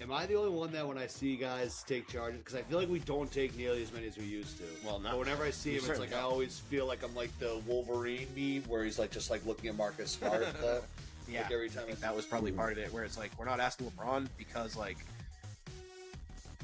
Am I the only one that when I see guys take charges, because I feel like we don't take nearly as many as we used to. Well, no. But whenever I see him, it's like I always feel like I'm like the Wolverine meme where he's like just like looking at Marcus Smart. Yeah, like every time I think that was probably part of it, where it's like we're not asking LeBron because like,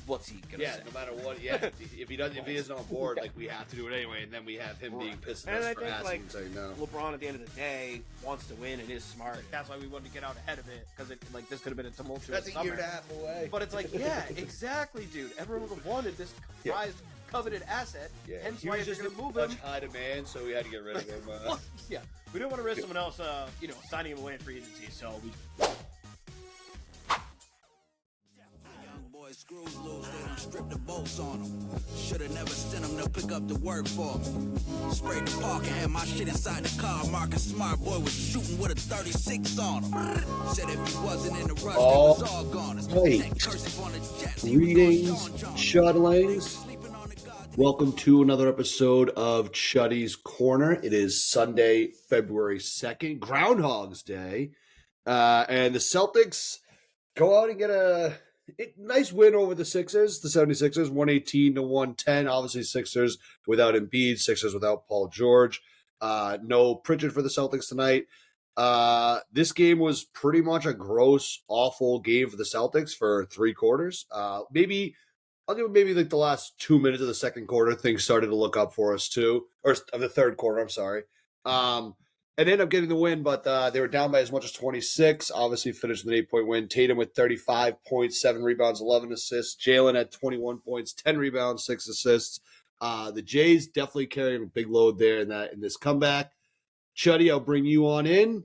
what's he gonna say? No matter what, if he doesn't, if he isn't on board, like we have to do it anyway, and then we have him being pissed at us for asking him saying no. LeBron at the end of the day wants to win and is smart. That's why we wanted to get out ahead of it, because it like this could have been a tumultuous That's a year and a half away. But it's like, yeah, exactly, dude. Everyone would have wanted this prized, coveted asset. Yeah, hence he why was you're just going to move him. high demand, so we had to get rid of him. Yeah, we didn't want to risk someone else, signing him away in free agency, so we. Screws loose, they done stripped the bolts on them. Should've never sent them to pick up the work for me. Sprayed the park and had my shit inside the car. Marcus Smart boy was shooting with a 36 on him. Said if he wasn't in the rush, they was all gone. Greetings, Chudlings. Welcome to another episode of Chuddy's Corner. It is Sunday, February 2nd, Groundhog's Day. And the Celtics go out and get a nice win over the Sixers, the 76ers, 118-110. Obviously, Sixers without Embiid, Sixers without Paul George. No Pritchard for the Celtics tonight. This game was pretty much a gross, awful game for the Celtics for three quarters. Maybe like the last 2 minutes of the second quarter, things started to look up for us too, or of the third quarter. I'm sorry. And ended up getting the win, but they were down by as much as 26. Obviously, finished with an 8-point win. Tatum with 35 points, 7 rebounds, 11 assists. Jayson had 21 points, 10 rebounds, 6 assists. The Jays definitely carrying a big load there in this comeback. Chuddy, I'll bring you on in.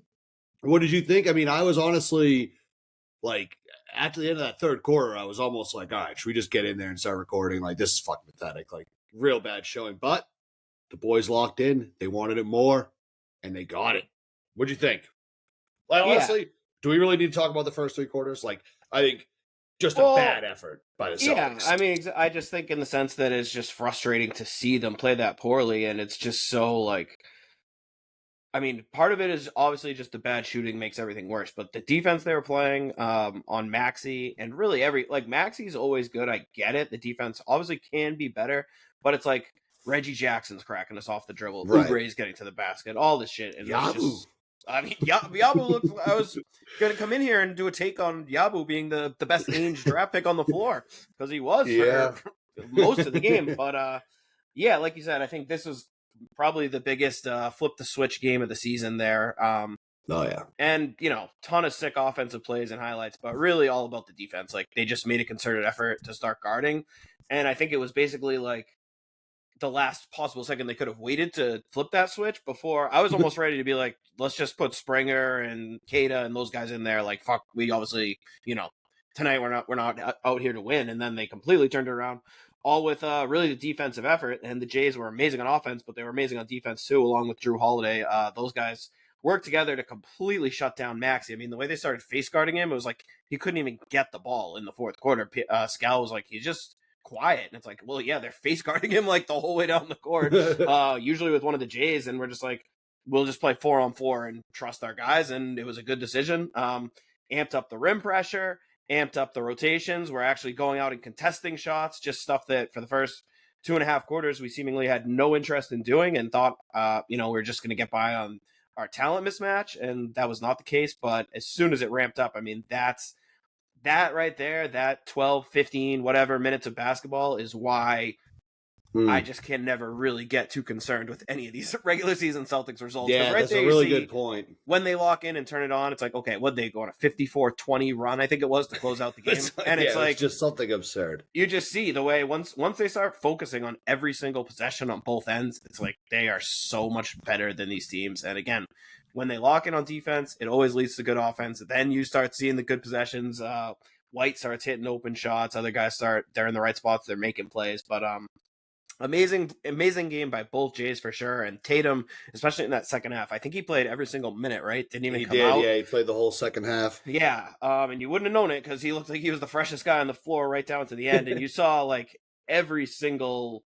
What did you think? I mean, I was honestly like, at the end of that third quarter, I was almost like, all right, should we just get in there and start recording? Like, this is fucking pathetic. Like, real bad showing. But the boys locked in. They wanted it more. And they got it. What'd you think? Like, honestly, do we really need to talk about the first three quarters? Like, I think just a bad effort by the Celtics. Yeah, I mean, I just think in the sense that it's just frustrating to see them play that poorly, and it's just so, like, I mean, part of it is obviously just the bad shooting makes everything worse, but the defense they were playing on Maxey, and really Maxey's always good, I get it. The defense obviously can be better, but it's like, Reggie Jackson's cracking us off the dribble. Right. Oubre's getting to the basket. All this shit. And Yabu. Yabu looked. I was going to come in here and do a take on Yabu being the best aged draft pick on the floor because he was for most of the game. But like you said, I think this was probably the biggest flip the switch game of the season there. And ton of sick offensive plays and highlights, but really all about the defense. Like they just made a concerted effort to start guarding, and I think it was basically like the last possible second they could have waited to flip that switch before. I was almost ready to be like, let's just put Springer and Kada and those guys in there. Like, fuck, we obviously, tonight we're not out here to win. And then they completely turned it around, all with really the defensive effort. And the Jays were amazing on offense, but they were amazing on defense too, along with Drew Holiday. Those guys worked together to completely shut down Maxey. I mean, the way they started face guarding him, it was like he couldn't even get the ball in the fourth quarter. Scal was like, he's just quiet, and it's like, well, yeah, they're face guarding him like the whole way down the court, usually with one of the Jays, and we're just like, we'll just play 4-on-4 and trust our guys, and it was a good decision. Amped up the rim pressure, amped up the rotations. We're actually going out and contesting shots, just stuff that for the first 2.5 quarters we seemingly had no interest in doing, and thought we're just going to get by on our talent mismatch, and that was not the case. But as soon as it ramped up, I mean, that right there, that 12, 15, whatever minutes of basketball is why I just can never really get too concerned with any of these regular season Celtics results. Yeah, that's a really good point. When they lock in and turn it on, it's like, okay, what'd they go on a 54-20 run, I think it was, to close out the game? It's like just something absurd. You just see the way once they start focusing on every single possession on both ends, it's like they are so much better than these teams. And again, when they lock in on defense, it always leads to good offense. Then you start seeing the good possessions. White starts hitting open shots. Other guys they're in the right spots. They're making plays. But amazing game by both Jays for sure. And Tatum, especially in that second half, I think he played every single minute, right? Didn't even come out. Yeah, he played the whole second half. Yeah, and you wouldn't have known it because he looked like he was the freshest guy on the floor right down to the end. And you saw like every single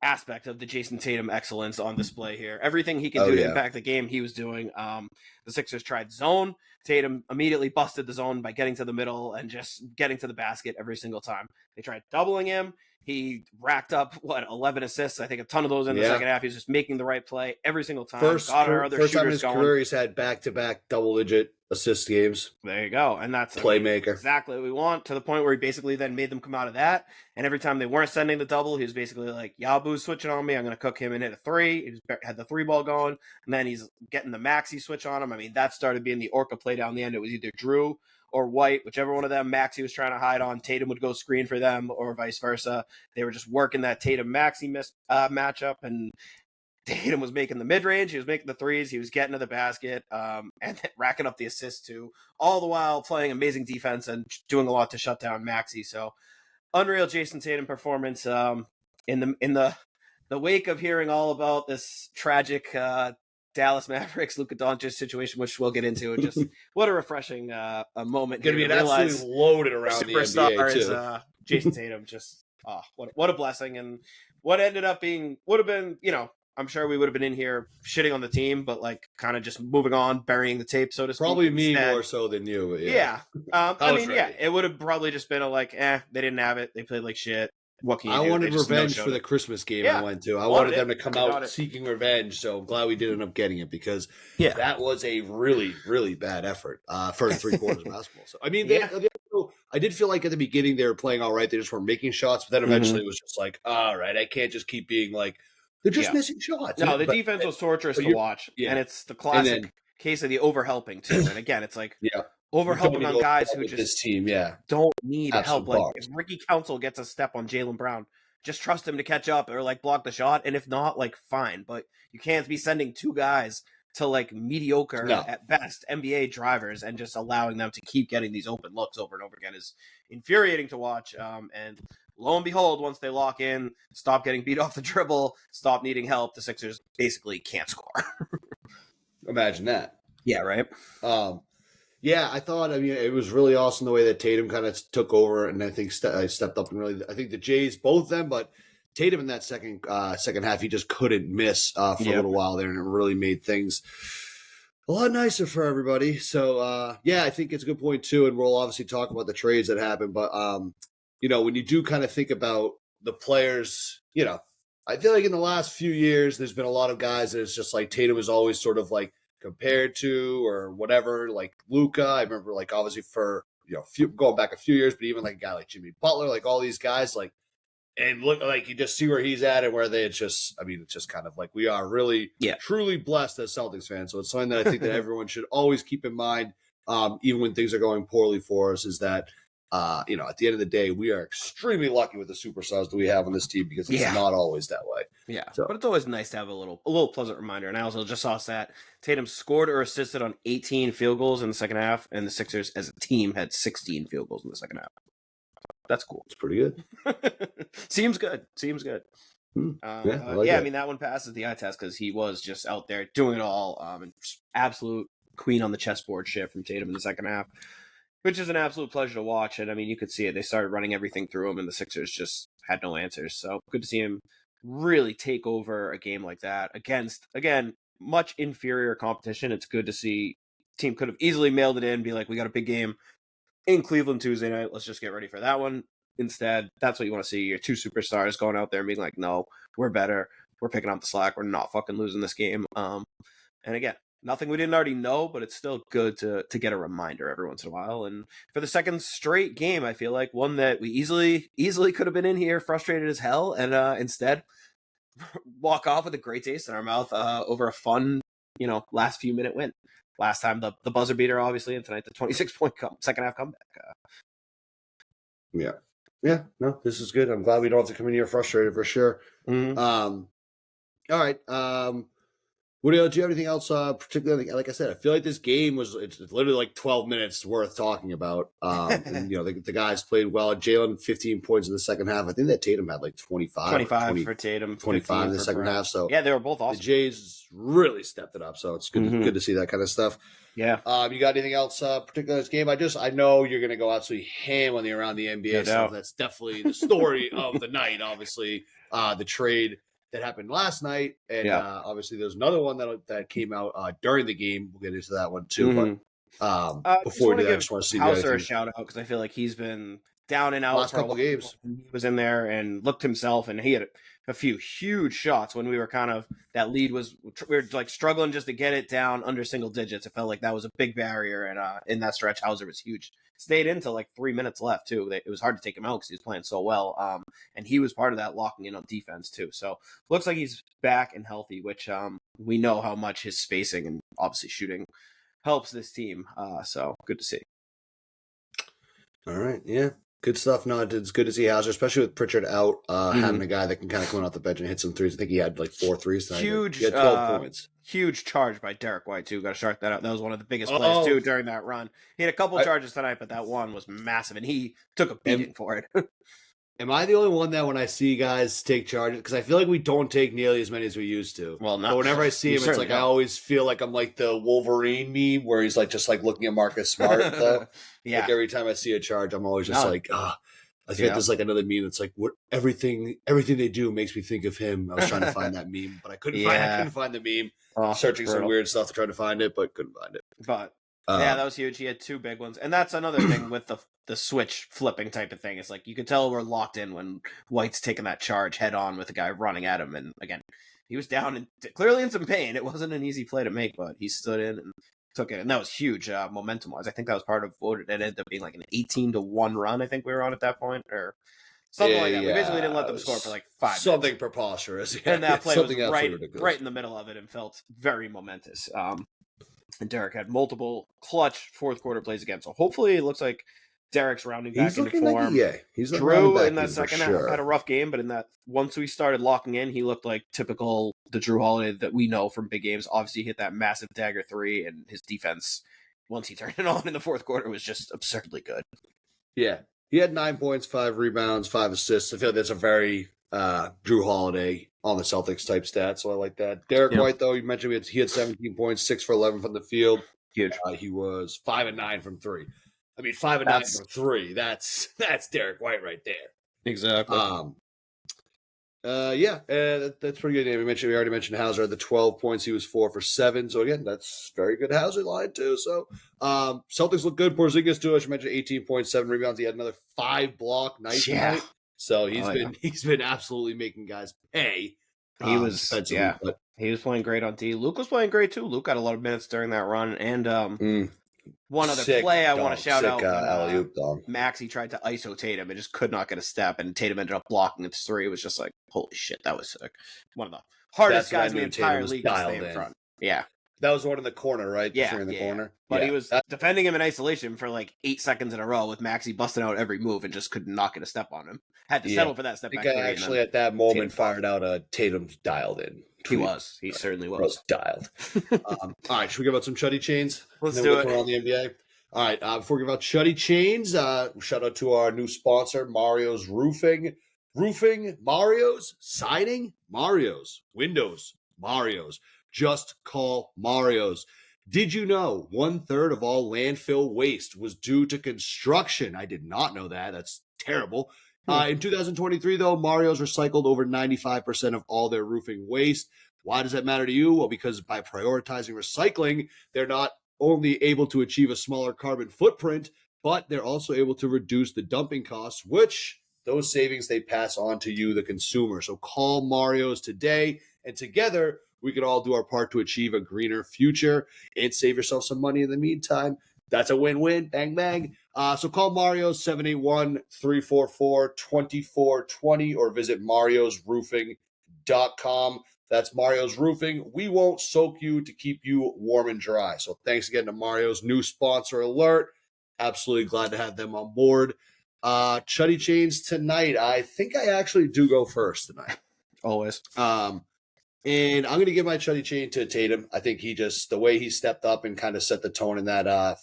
aspect of the Jayson Tatum excellence on display here. Everything he can do to impact the game, he was doing. The Sixers tried zone. Tatum immediately busted the zone by getting to the middle and just getting to the basket every single time. They tried doubling him. He racked up 11 assists. I think a ton of those in the second half. He's just making the right play every single time. First time in his career he's had back-to-back double-digit assist games. There you go, and that's playmaker. Exactly what we want. To the point where he basically then made them come out of that. And every time they weren't sending the double, he was basically like, "Yabu's switching on me. I'm going to cook him and hit a three." He had the three ball going, and then he's getting the maxi switch on him. I mean, that started being the Orca play down the end. It was either Drew or White, whichever one of them Maxey was trying to hide on. Tatum would go screen for them, or vice versa. They were just working that Tatum-Maxey matchup, and Tatum was making the mid-range. He was making the threes. He was getting to the basket, and then racking up the assists too, all the while playing amazing defense and doing a lot to shut down Maxey. So, unreal Jayson Tatum performance. In the wake of hearing all about this tragic Dallas Mavericks Luka Doncic situation, which we'll get into. Just what a refreshing a moment. Going to be an absolutely loaded around the NBA too. Is Jayson Tatum. Just what a blessing, and what ended up being would have been, I'm sure we would have been in here shitting on the team, but like kind of just moving on, burying the tape, so to speak. Probably me more so than you. But yeah. It would have probably just been they didn't have it. They played like shit. What can you do? I wanted revenge for the Christmas game I went to. I wanted them to come out seeking revenge, so I'm glad we did end up getting it, because that was a really, really bad effort for 3 quarters of basketball. So I mean, I did feel like at the beginning they were playing all right. They just weren't making shots, but then eventually it was just like, all right, I can't just keep being like, they're just missing shots. No, the defense was torturous to watch, and it's the classic case of the overhelping too. And again, it's like overhelping on guys who just this team, don't need help. Bars. Like if Ricky Council gets a step on Jaylen Brown, just trust him to catch up or like block the shot, and if not, like fine. But you can't be sending 2 guys to like mediocre at best NBA drivers and just allowing them to keep getting these open looks over and over again is infuriating to watch. And lo and behold, once they lock in, stop getting beat off the dribble, stop needing help, the Sixers basically can't score. Imagine that. Yeah, right. I thought, it was really awesome the way that Tatum kind of took over, and I think stepped up and really, I think the Jays, both of them, but Tatum in that second half, he just couldn't miss for a little while there, and it really made things a lot nicer for everybody. So, I think it's a good point too, and we'll obviously talk about the trades that happened, but, when you do kind of think about the players, I feel like in the last few years, there's been a lot of guys that it's just like Tatum is always sort of like compared to or whatever, like Luka. I remember like obviously for, going back a few years, but even like a guy like Jimmy Butler, like all these guys, like, and look, like you just see where he's at and where it's just kind of like we are really truly blessed as Celtics fans. So it's something that I think that everyone should always keep in mind, even when things are going poorly for us, is that, at the end of the day, we are extremely lucky with the superstars that we have on this team, because it's not always that way. Yeah, so, but it's always nice to have a little pleasant reminder. And I also just saw that Tatum scored or assisted on 18 field goals in the second half, and the Sixers as a team had 16 field goals in the second half. That's cool. It's pretty good. Seems good. I mean, that one passes the eye test because he was just out there doing it all. And absolute queen on the chessboard shit from Tatum in the second half, which is an absolute pleasure to watch. And I mean, you could see it. They started running everything through him, and the Sixers just had no answers. So good to see him really take over a game like that against, again, much inferior competition. It's good to see team could have easily mailed it in, be like, we got a big game in Cleveland Tuesday night. Let's just get ready for that one. Instead, that's what you want to see. Your 2 superstars going out there and being like, no, we're better. We're picking up the slack. We're not fucking losing this game. And again, nothing we didn't already know, but it's still good to get a reminder every once in a while. And for the second straight game, I feel like one that we easily could have been in here frustrated as hell, and instead walk off with a great taste in our mouth over a fun, last few minute win. Last time the buzzer beater, obviously, and tonight the 26-point second half comeback. No, this is good. I'm glad we don't have to come in here frustrated for sure. Mm-hmm. All right. Woody, do you have anything else particularly? Like I said, I feel like this game it's literally like 12 minutes worth talking about. And, the guys played well. Jaylen, 15 points in the second half. I think that Tatum had like 25 for Tatum, 25 in the second half. So yeah, they were both awesome. The Jays really stepped it up. So it's good, good to see that kind of stuff. Yeah. You got anything else particular in this game? I know you're going to go absolutely ham on the around the NBA stuff. That's definitely the story of the night. Obviously, the trade that happened last night, and obviously there's another one that came out during the game. We'll get into that one too. But Before we do that, I just want to see Hauser a shout out because I feel like he's been down and out last couple games. He was in there and looked himself, and he had a few huge shots when we were that lead we were like struggling just to get it down under single digits. It felt like that was a big barrier, and in that stretch, Hauser was huge. Stayed in till like 3 minutes left too. It was hard to take him out because he was playing so well. And he was part of that locking in on defense too. So looks like he's back and healthy, which we know how much his spacing and obviously shooting helps this team. So good to see. All right, yeah. Good stuff. No, it's good to see Hauser, especially with Pritchard out, having a guy that can kind of come in off the bench and hit some threes. I think he had like 4 threes tonight. Huge, he had 12 points. Huge charge by Derek White, too. Got to start that out. That was one of the biggest plays, too, during that run. He had a couple charges tonight, but that one was massive, and he took a beating for it. Am I the only one that when I see guys take charges, because I feel like we don't take nearly as many as we used to. Well, no. But whenever I see him, it's like I always feel like I'm like the Wolverine meme where he's like just like looking at Marcus Smart. Though. Yeah. Like every time I see a charge, I'm always just like, I think there's like another meme that's like, what everything they do makes me think of him. I was trying to find that meme, but I couldn't find the meme. Searching some weird stuff to try to find it, but couldn't find it. But that was huge. He had 2 big ones, and that's another thing with the switch flipping type of thing. It's like you could tell we're locked in when White's taking that charge head on with the guy running at him, and again, he was down and clearly in some pain. It wasn't an easy play to make, but he stood in and took it, and that was huge momentum-wise. I think that was part of what it ended up being like an 18-1 run. I think we were on at that point, or something like that. We basically didn't let them score for like 5 minutes. Something preposterous. Yeah. And that play was right in the middle of it and felt very momentous. And Derek had multiple clutch fourth quarter plays again. So hopefully it looks like Derek's rounding back into form. He's Drew in that second half had a rough game, but in that once we started locking in, he looked like typical the Drew Holiday that we know from big games. Obviously, he hit that massive dagger 3, and his defense, once he turned it on in the fourth quarter, was just absurdly good. Yeah. He had 9 points, 5 rebounds, 5 assists. I feel like that's a very Drew Holiday on the Celtics type stat, so I like that. Derek White, though, you mentioned he had 17 points, 6 for 11 from the field. Huge. He was 5 and 9 from 3. I mean, 5 and 9 from 3. That's Derek White right there. Exactly. That's pretty good. We already mentioned Hauser had the 12 points. He was 4 for 7. So again, that's very good Hauser line too. So Celtics look good. Porzingis too. I should mention 18.7 rebounds. He had another 5 block night tonight. So he's been absolutely making guys pay. He was he was playing great on D. Luke was playing great too. Luke got a lot of minutes during that run, and one other play I want to shout out. Maxey tried to ISO Tatum and just could not get a step, and Tatum ended up blocking its 3. It was just like, holy shit, that was sick. One of the hardest guys in the entire league to stay in front. Yeah. That was one in the corner, right? Yeah. In the corner. But he was defending him in isolation for like 8 seconds in a row with Maxey busting out every move and just could not get a step on him. Had to settle for that step back. I think I actually at that moment fired out a Tatum's dialed in. He was. He certainly was. Dialed. All right, should we give out some Chuddy Chains? Let's do it. On the NBA. All right, before we give out Chuddy Chains, shout out to our new sponsor, Mario's Roofing. Roofing, Mario's, siding, Mario's, windows, Mario's. Just call Mario's. Did you know 1/3 of all landfill waste was due to construction? I did not know that. That's terrible. In 2023, though, Mario's recycled over 95% of all their roofing waste. Why does that matter to you? Well, because by prioritizing recycling, they're not only able to achieve a smaller carbon footprint, but they're also able to reduce the dumping costs, which those savings they pass on to you, the consumer. So call Mario's today, and together we can all do our part to achieve a greener future and save yourself some money in the meantime. That's a win-win. Bang, bang. So call Mario's 781-344-2420 or visit mariosroofing.com. That's Mario's Roofing. We won't soak you to keep you warm and dry. So thanks again to Mario's new sponsor alert. Absolutely glad to have them on board. Chuddy Chains tonight. I think I actually do go first tonight. Always. And I'm going to give my Chuddy Chain to Tatum. I think the way he stepped up and kind of set the tone in that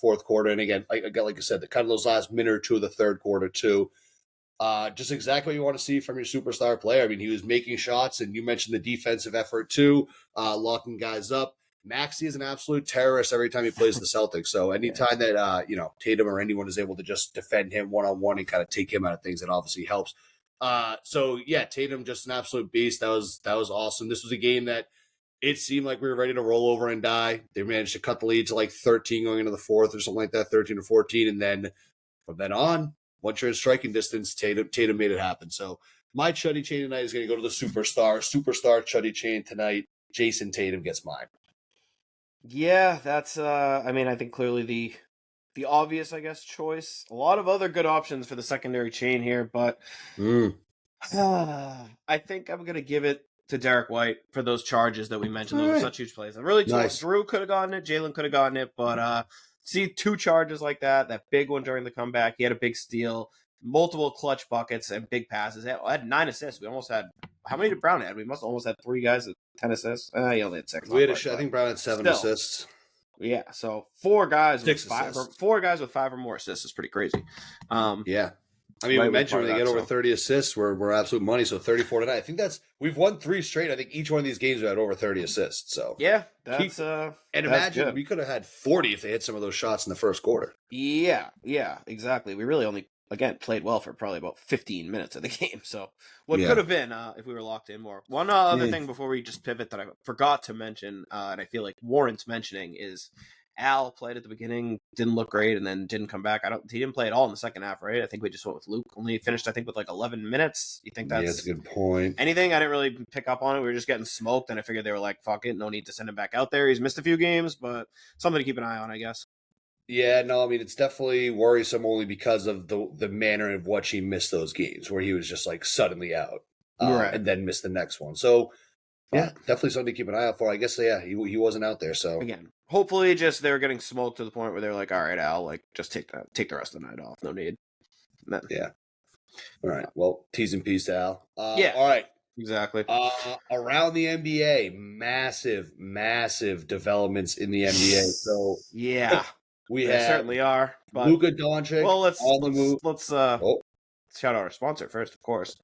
fourth quarter. And again, like I said, the kind of those last minute or two of the third quarter too. Just exactly what you want to see from your superstar player. I mean, he was making shots, and you mentioned the defensive effort too, locking guys up. Maxey is an absolute terrorist every time he plays the Celtics. So anytime that Tatum or anyone is able to just defend him one-on-one and kind of take him out of things, it obviously helps. Tatum just an absolute beast. That was awesome. This was a game that it seemed like we were ready to roll over and die. They managed to cut the lead to like 13 going into the fourth or something like that, 13 to 14. And then from then on, once you're in striking distance, Tatum made it happen. So my Chuddy Chain tonight is going to go to the superstar Chuddy Chain tonight. Jayson Tatum gets mine. Yeah, that's I mean, I think clearly the obvious, I guess, choice. A lot of other good options for the secondary chain here, but I think I'm gonna give it to Derek White for those charges that we mentioned. Those are such huge plays. I'm really nice. Drew could have gotten it, Jalen could have gotten it, but see two charges like that big one during the comeback. He had a big steal, multiple clutch buckets, and big passes. I had 9 assists. We almost had how many did Brown have? We must almost had 3 guys with 10 assists. He only had 6. I think Brown had 7 assists. Yeah, so 4 guys with 5 or more assists is pretty crazy. Yeah. I mean, we mentioned when they get over 30 assists, we're absolute money. So 34 tonight. I think we've won 3 straight. I think each one of these games we had over 30 assists. So yeah, that's and imagine good. We could have had 40 if they hit some of those shots in the first quarter. Yeah, exactly. We really only played well for probably about 15 minutes of the game. So what could have been if we were locked in more. One other thing before we just pivot that I forgot to mention, and I feel like warrants mentioning, is Al played at the beginning, didn't look great, and then didn't come back. He didn't play at all in the second half, right? I think we just went with Luke. Only finished, I think, with like 11 minutes. You think that's a good point? Anything? I didn't really pick up on it. We were just getting smoked, and I figured they were like, fuck it, no need to send him back out there. He's missed a few games, but something to keep an eye on, I guess. Yeah, no, I mean, it's definitely worrisome only because of the manner of which he missed those games, where he was just like suddenly out and then missed the next one. So, yeah, definitely something to keep an eye out for. I guess, yeah, he wasn't out there. So, again, hopefully just they were getting smoked to the point where they're like, all right, Al, like, just take the rest of the night off. No need. Yeah. All right. Well, T's and P's to Al. Yeah. All right. Exactly. Around the NBA, massive developments in the NBA. So, yeah. We certainly are. But, Luka Doncic. Well, let's shout out our sponsor first, of course.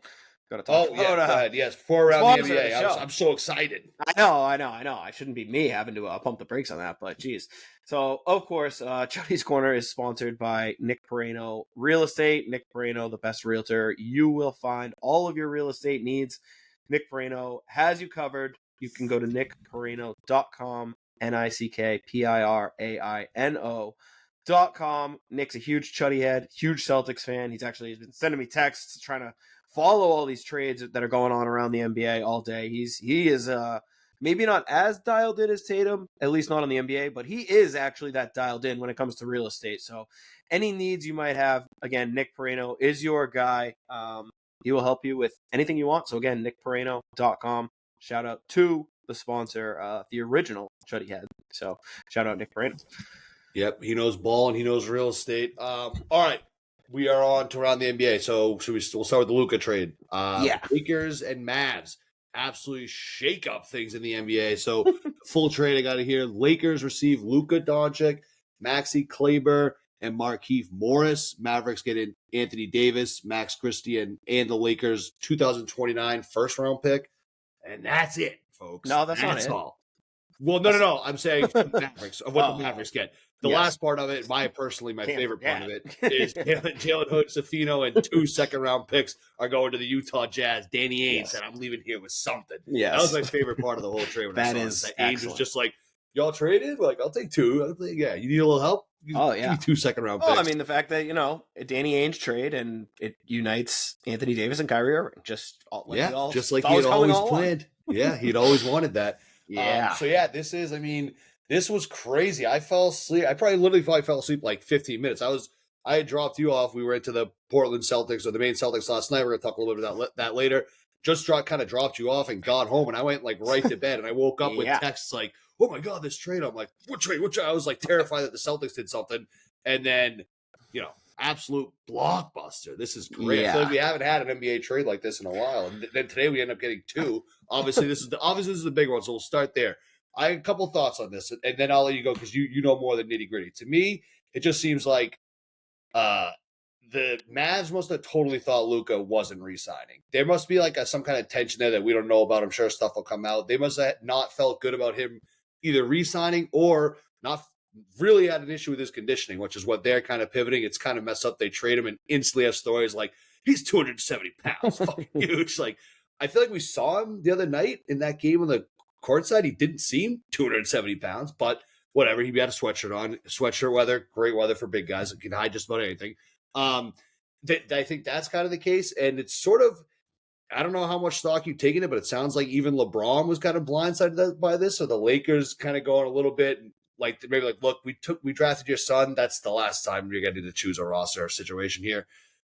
Got to talk about. Go ahead. Yes, for around the NBA. I'm so excited. I know. I shouldn't be me having to pump the brakes on that, but geez. So, of course, Chuddy's Corner is sponsored by Nick Perino Real Estate. Nick Perino, the best realtor. You will find all of your real estate needs. Nick Perino has you covered. You can go to nickperino.com. NickPiraino.com. Nick's a huge Chuddy head, huge Celtics fan. He's been sending me texts trying to follow all these trades that are going on around the NBA all day. He is maybe not as dialed in as Tatum, at least not on the NBA, but he is actually that dialed in when it comes to real estate. So any needs you might have, again, Nick Perino is your guy. He will help you with anything you want. So again, nickperino.com. Shout out to the sponsor, the original Chuddy head. So shout out Nick Perino. Yep, he knows ball and he knows real estate. All right, we are on to around the NBA. So we'll start with the Luka trade. Lakers and Mavs absolutely shake up things in the NBA. So full trade I got to hear. Lakers receive Luka Doncic, Maxi Kleber, and Markieff Morris. Mavericks get in Anthony Davis, Max Christie, and the Lakers 2029 first round pick. And that's it, folks. No, that's not it. All. Well, no. I'm saying Mavericks, of what the Mavericks get. The last part of it, my favorite part of it, is Jalen Hood-Schifino and 2 second-round picks are going to the Utah Jazz. Danny Ainge said, I'm leaving here with something. Yes. That was my favorite part of the whole trade. When that I saw is that Ainge was just like, y'all traded? Like, I'll take 2. You need a little help? Give me 2 second-round picks. Well, I mean, the fact that, Danny Ainge trade and it unites Anthony Davis and Kyrie Irving. Just like he had always planned. Yeah, he'd always wanted that. Yeah. This was crazy. I fell asleep. I probably fell asleep like 15 minutes. I had dropped you off. We were into the Portland Celtics or the main Celtics last night. We're going to talk a little bit about that later. Just kind of dropped you off and got home, and I went like right to bed. And I woke up with texts like, "Oh my god, this trade!" I'm like, "What trade? What trade?" I was like terrified that the Celtics did something, and then absolute blockbuster. This is great. Yeah. I feel like we haven't had an NBA trade like this in a while, and then today we end up getting 2. Obviously, this is the big one. So we'll start there. I have a couple thoughts on this, and then I'll let you go because you know more than nitty gritty. To me, it just seems like the Mavs must have totally thought Luka wasn't re-signing. There must be like some kind of tension there that we don't know about. I'm sure stuff will come out. They must have not felt good about him either re-signing or not really had an issue with his conditioning, which is what they're kind of pivoting. It's kind of messed up. They trade him and instantly have stories like he's 270 pounds, fucking huge. Like I feel like we saw him the other night in that game on the courtside, he didn't seem 270 pounds, but whatever. He had a sweatshirt on, sweatshirt weather, great weather for big guys. It can hide just about anything. I think that's kind of the case. And it's sort of, I don't know how much stock you've taken it, but it sounds like even LeBron was kind of blindsided by this. So the Lakers kind of going a little bit like, maybe like, look, we drafted your son. That's the last time you're getting to choose a roster situation here.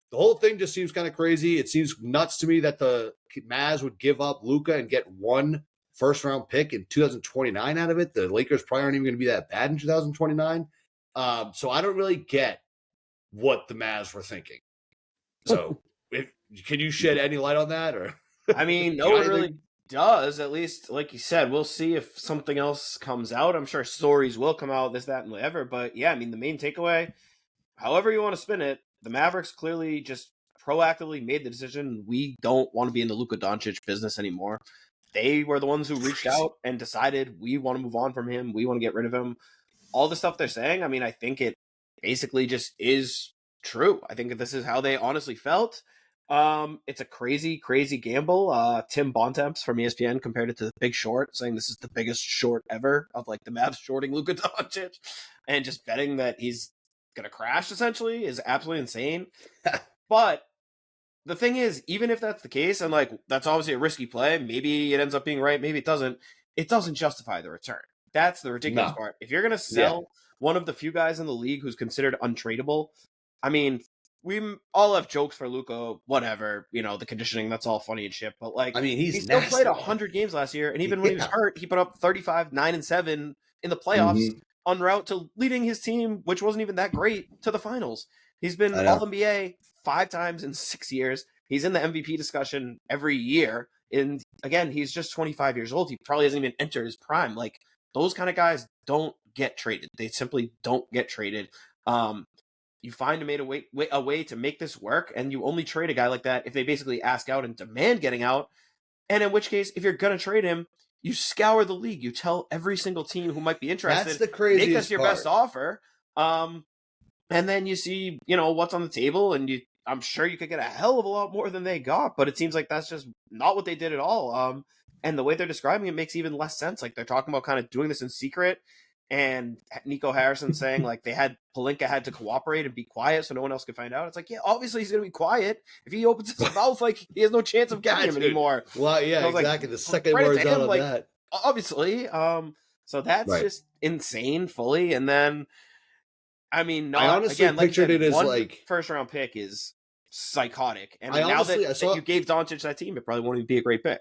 The whole thing just seems kind of crazy. It seems nuts to me that the Mavs would give up Luka and get one first-round pick in 2029 out of it. The Lakers probably aren't even going to be that bad in 2029. So I don't really get what the Mavs were thinking. So can you shed any light on that? Or I mean, no one really does. At least, like you said, we'll see if something else comes out. I'm sure stories will come out, this, that, and whatever. But yeah, I mean, the main takeaway, however you want to spin it, the Mavericks clearly just proactively made the decision. We don't want to be in the Luka Doncic business anymore. They were the ones who reached out and decided we want to move on from him. We want to get rid of him. All the stuff they're saying, I mean, I think it basically just is true. I think this is how they honestly felt. It's a crazy, crazy gamble. Tim Bontemps from ESPN compared it to The Big Short, saying this is the biggest short ever of like the Mavs shorting Luka Doncic and just betting that he's going to crash essentially is absolutely insane. But the thing is, even if that's the case, and like that's obviously a risky play, maybe it ends up being right, maybe it doesn't justify the return. That's the ridiculous part. If you're going to sell one of the few guys in the league who's considered untradeable, I mean, we all have jokes for Luka, whatever, the conditioning, that's all funny and shit. But like, I mean, he still played 100 games last year, and even when he was hurt, he put up 35, 9, and 7 in the playoffs en route to leading his team, which wasn't even that great, to the finals. He's been All-NBA 5 times in 6 years. He's in the MVP discussion every year. And again, he's just 25 years old. He probably hasn't even entered his prime. Like, those kind of guys don't get traded. They simply don't get traded. You find a way to make this work, and you only trade a guy like that if they basically ask out and demand getting out. And in which case, if you're going to trade him, you scour the league. You tell every single team who might be interested, that's the craziest make us your part. best offer. And then you see, what's on the table, and I'm sure you could get a hell of a lot more than they got, but it seems like that's just not what they did at all. And the way they're describing it makes even less sense. Like, they're talking about kind of doing this in secret, and Nico Harrison saying like Pelinka had to cooperate and be quiet so no one else could find out. It's like, yeah, obviously he's gonna be quiet. If he opens his mouth, like, he has no chance of getting him anymore. Well, yeah, exactly. Like, the second word's out on like, that. Obviously. So that's just insane fully. And then, I mean, I honestly pictured it as like first round pick is psychotic. And now that you gave Doncic that team, it probably won't even be a great pick.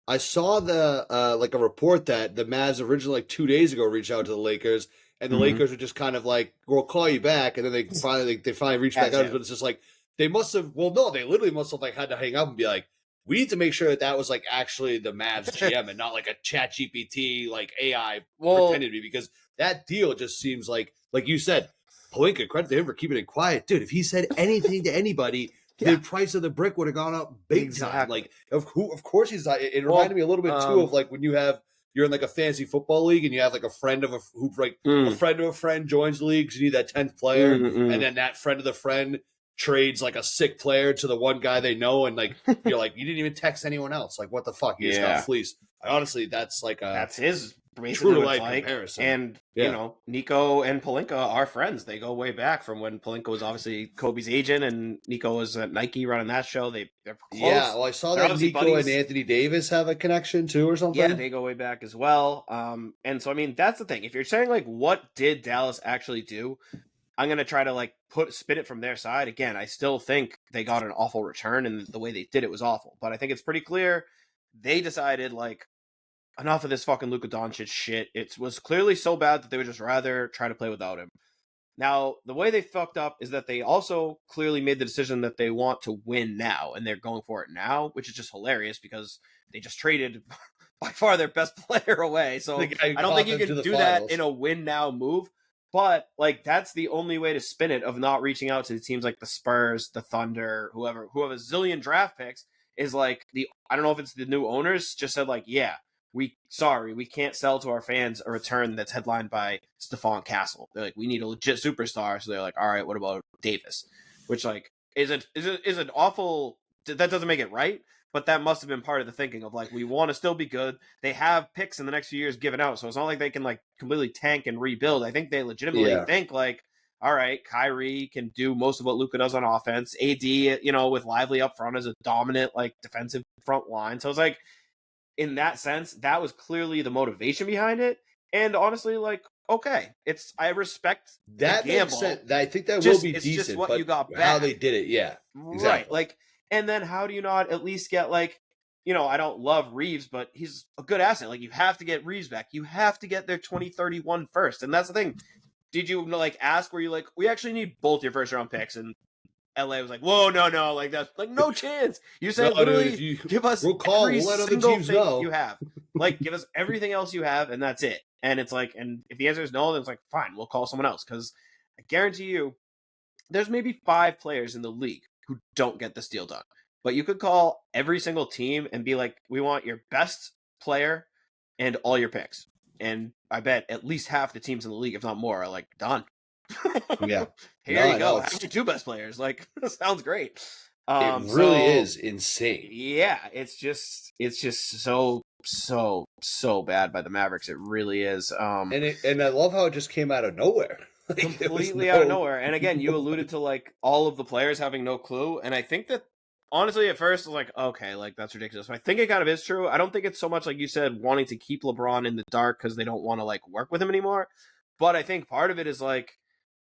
I saw the like a report that the Mavs originally like 2 days ago reached out to the Lakers, and the Lakers were just kind of like, "We'll call you back," and then they finally reached back out. But it's just like they must have. Well, no, they literally must have like had to hang up and be like, "We need to make sure that was like actually the Mavs GM and not like a ChatGPT like AI pretended to be," because that deal just seems like you said, Pelinka, credit to him for keeping it quiet, dude. If he said anything to anybody, the price of the brick would have gone up big time. Like, of course he's not. It reminded me a little bit too of like when you're in like a fantasy football league and you have like a friend of a friend of a friend joins the league because you need that 10th player, and then that friend of the friend trades like a sick player to the one guy they know, and like you're like, you didn't even text anyone else. Like, what the fuck? You just got fleeced. Honestly, that's like that's his true life comparison. And Nico and Pelinka are friends. They go way back from when Pelinka was obviously Kobe's agent and Nico was at Nike running that show. They're close. Yeah, well, I saw that Nico and Anthony Davis have a connection too or something. Yeah, they go way back as well. And so, I mean, that's the thing. If you're saying like, what did Dallas actually do? I'm going to try to like spin it from their side. Again, I still think they got an awful return and the way they did it was awful. But I think it's pretty clear they decided like, enough of this fucking Luka Doncic shit. It was clearly so bad that they would just rather try to play without him. Now, the way they fucked up is that they also clearly made the decision that they want to win now, and they're going for it now, which is just hilarious because they just traded by far their best player away. So I don't think you can do that in a win now move. But like, that's the only way to spin it of not reaching out to the teams like the Spurs, the Thunder, who have a zillion draft picks, is like I don't know if it's the new owners just said like, yeah, we can't sell to our fans a return that's headlined by Stephon Castle. They're like, we need a legit superstar. So they're like, all right, what about Davis? Which like is an awful that doesn't make it right, but that must have been part of the thinking of like, we want to still be good. They have picks in the next few years given out, so it's not like they can like completely tank and rebuild. I think they legitimately think like, all right, Kyrie can do most of what Luka does on offense. AD, with Lively up front as a dominant like defensive front line. So it's like, in that sense, that was clearly the motivation behind it. And honestly, like, okay, I respect that the gamble. Makes sense. I think that will be it's decent. Just what but you got back. How they did it, yeah, exactly. Right. Like, and then how do you not at least get like, I don't love Reeves, but he's a good asset. Like, you have to get Reeves back. You have to get their 2031 first, and that's the thing. Did you like ask? Were you like, we actually need both your first round picks? And LA was like, whoa, no, like that's like no chance. You said literally, give us we'll let other teams know you have. Like, give us everything else you have, and that's it. And it's like, and if the answer is no, then it's like, fine, we'll call someone else. Because I guarantee you, there's maybe 5 players in the league who don't get this deal done. But you could call every single team and be like, we want your best player and all your picks. And I bet at least half the teams in the league, if not more, are like, done. Yeah. Here you go. Have your 2 best players. Like, sounds great. It really is insane. Yeah, it's just so bad by the Mavericks. It really is. And I love how it just came out of nowhere. Like, completely out of nowhere. And again, you alluded to like all of the players having no clue. And I think that honestly, at first, I was like, okay, like that's ridiculous. But I think it kind of is true. I don't think it's so much like you said, wanting to keep LeBron in the dark because they don't want to like work with him anymore. But I think part of it is like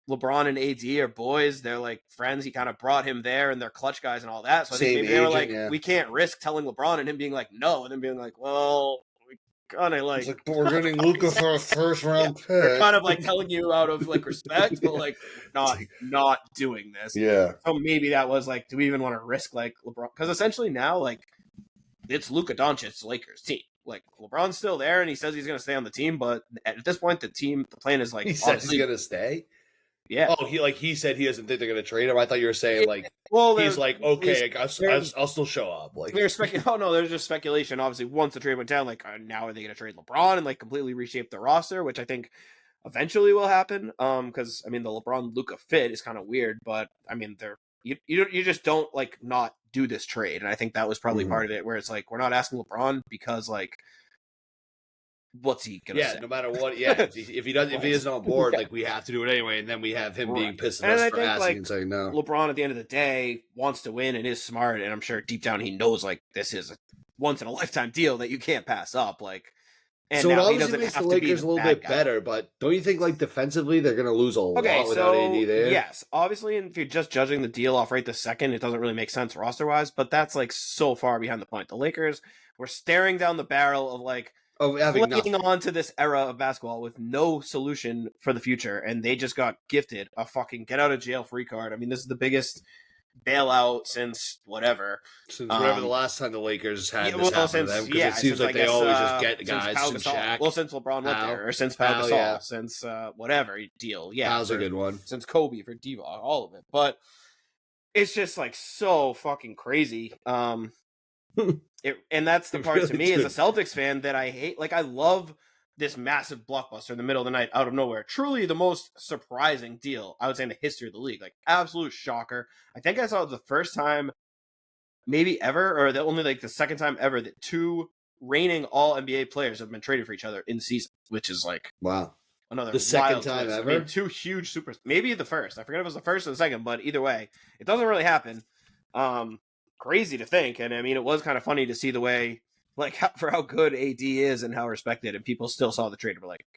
LeBron and AD are boys. They're like friends. He kind of brought him there and they're clutch guys and all that. So I think maybe they were like, we can't risk telling LeBron and him being like, no. And then being like, well, we kind of like, we're getting Luka for a first round pick. They're kind of like telling you out of like respect, but like not doing this. Yeah. So maybe that was like, do we even want to risk like LeBron? Because essentially now, like, it's Luka Doncic's Lakers team. Like, LeBron's still there and he says he's going to stay on the team, but at this point, the plan is like, he says he's going to stay. Yeah. Oh, he said he doesn't think they're going to trade him. I thought you were saying like, he's like, okay, I'll still show up. Like, there's there's just speculation. Obviously, once the trade went down, like, now are they going to trade LeBron and like completely reshape the roster, which I think eventually will happen. Because I mean, the LeBron Luka fit is kind of weird, but I mean, you just don't like not do this trade, and I think that was probably part of it, where it's like, we're not asking LeBron because like, what's he gonna say? No matter what, if he isn't on board, like, we have to do it anyway, and then we have him being pissed at us for asking and saying no. LeBron at the end of the day wants to win and is smart, and I'm sure deep down he knows like this is a once in a lifetime deal that you can't pass up. Like, and so now it obviously makes the Lakers a little bit better, but don't you think like defensively they're gonna lose a lot without AD there? Yes, obviously, and if you're just judging the deal off right this second, it doesn't really make sense roster wise, but that's like so far behind the point. The Lakers were staring down the barrel of like, clinging on to this era of basketball with no solution for the future, and they just got gifted a fucking get out of jail free card. I mean, this is the biggest bailout since whatever. Since whatever the last time the Lakers had this happen to them, because it seems like they always just get guys since Shaq. Well, since LeBron went there, or since Pau Gasol, since whatever deal. Yeah, that was a good one. Since Kobe for Divac, all of it. But it's just like so fucking crazy. And that's the part to me as a Celtics fan that I hate. Like, I love this massive blockbuster in the middle of the night out of nowhere. Truly the most surprising deal, I would say, in the history of the league. Like, absolute shocker. I think I saw it the first time maybe ever, or only like the second time ever, that 2 reigning all NBA players have been traded for each other in season, which is like, wow. Another the second time twist. ever? I mean, 2 huge maybe the first. I forget if it was the first or the second, but either way, it doesn't really happen. Crazy to think, and I mean, it was kind of funny to see the way, like, for how good AD is and how respected, and people still saw the trade and were like,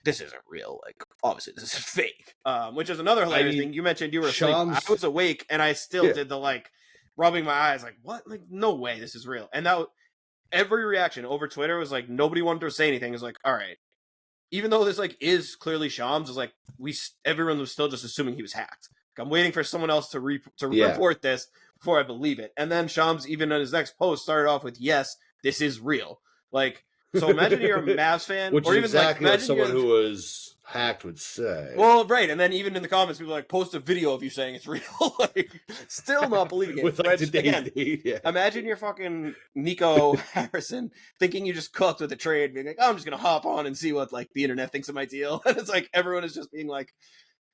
this isn't real. Like, obviously, this is fake. Which is another hilarious thing. You mentioned you were asleep. I was awake, and I still did the, like, rubbing my eyes, like, what? Like, no way, this is real. And that every reaction over Twitter was like, nobody wanted to say anything. It was like, all right, even though this, like, is clearly Shams, is like, everyone was still just assuming he was hacked. Like, I'm waiting for someone else to report this before I believe it. And then Shams, even in his next post, started off with, yes, this is real. Like, so imagine you're a Mavs fan. Which or is even exactly like, what someone who was hacked would say. Well, right. And then even in the comments, people like, post a video of you saying it's real. Like, still not believing it. With like again, imagine you're fucking Nico Harrison thinking you just cooked with a trade, being like, oh, I'm just going to hop on and see what like the internet thinks of my deal. And it's like, everyone is just being like,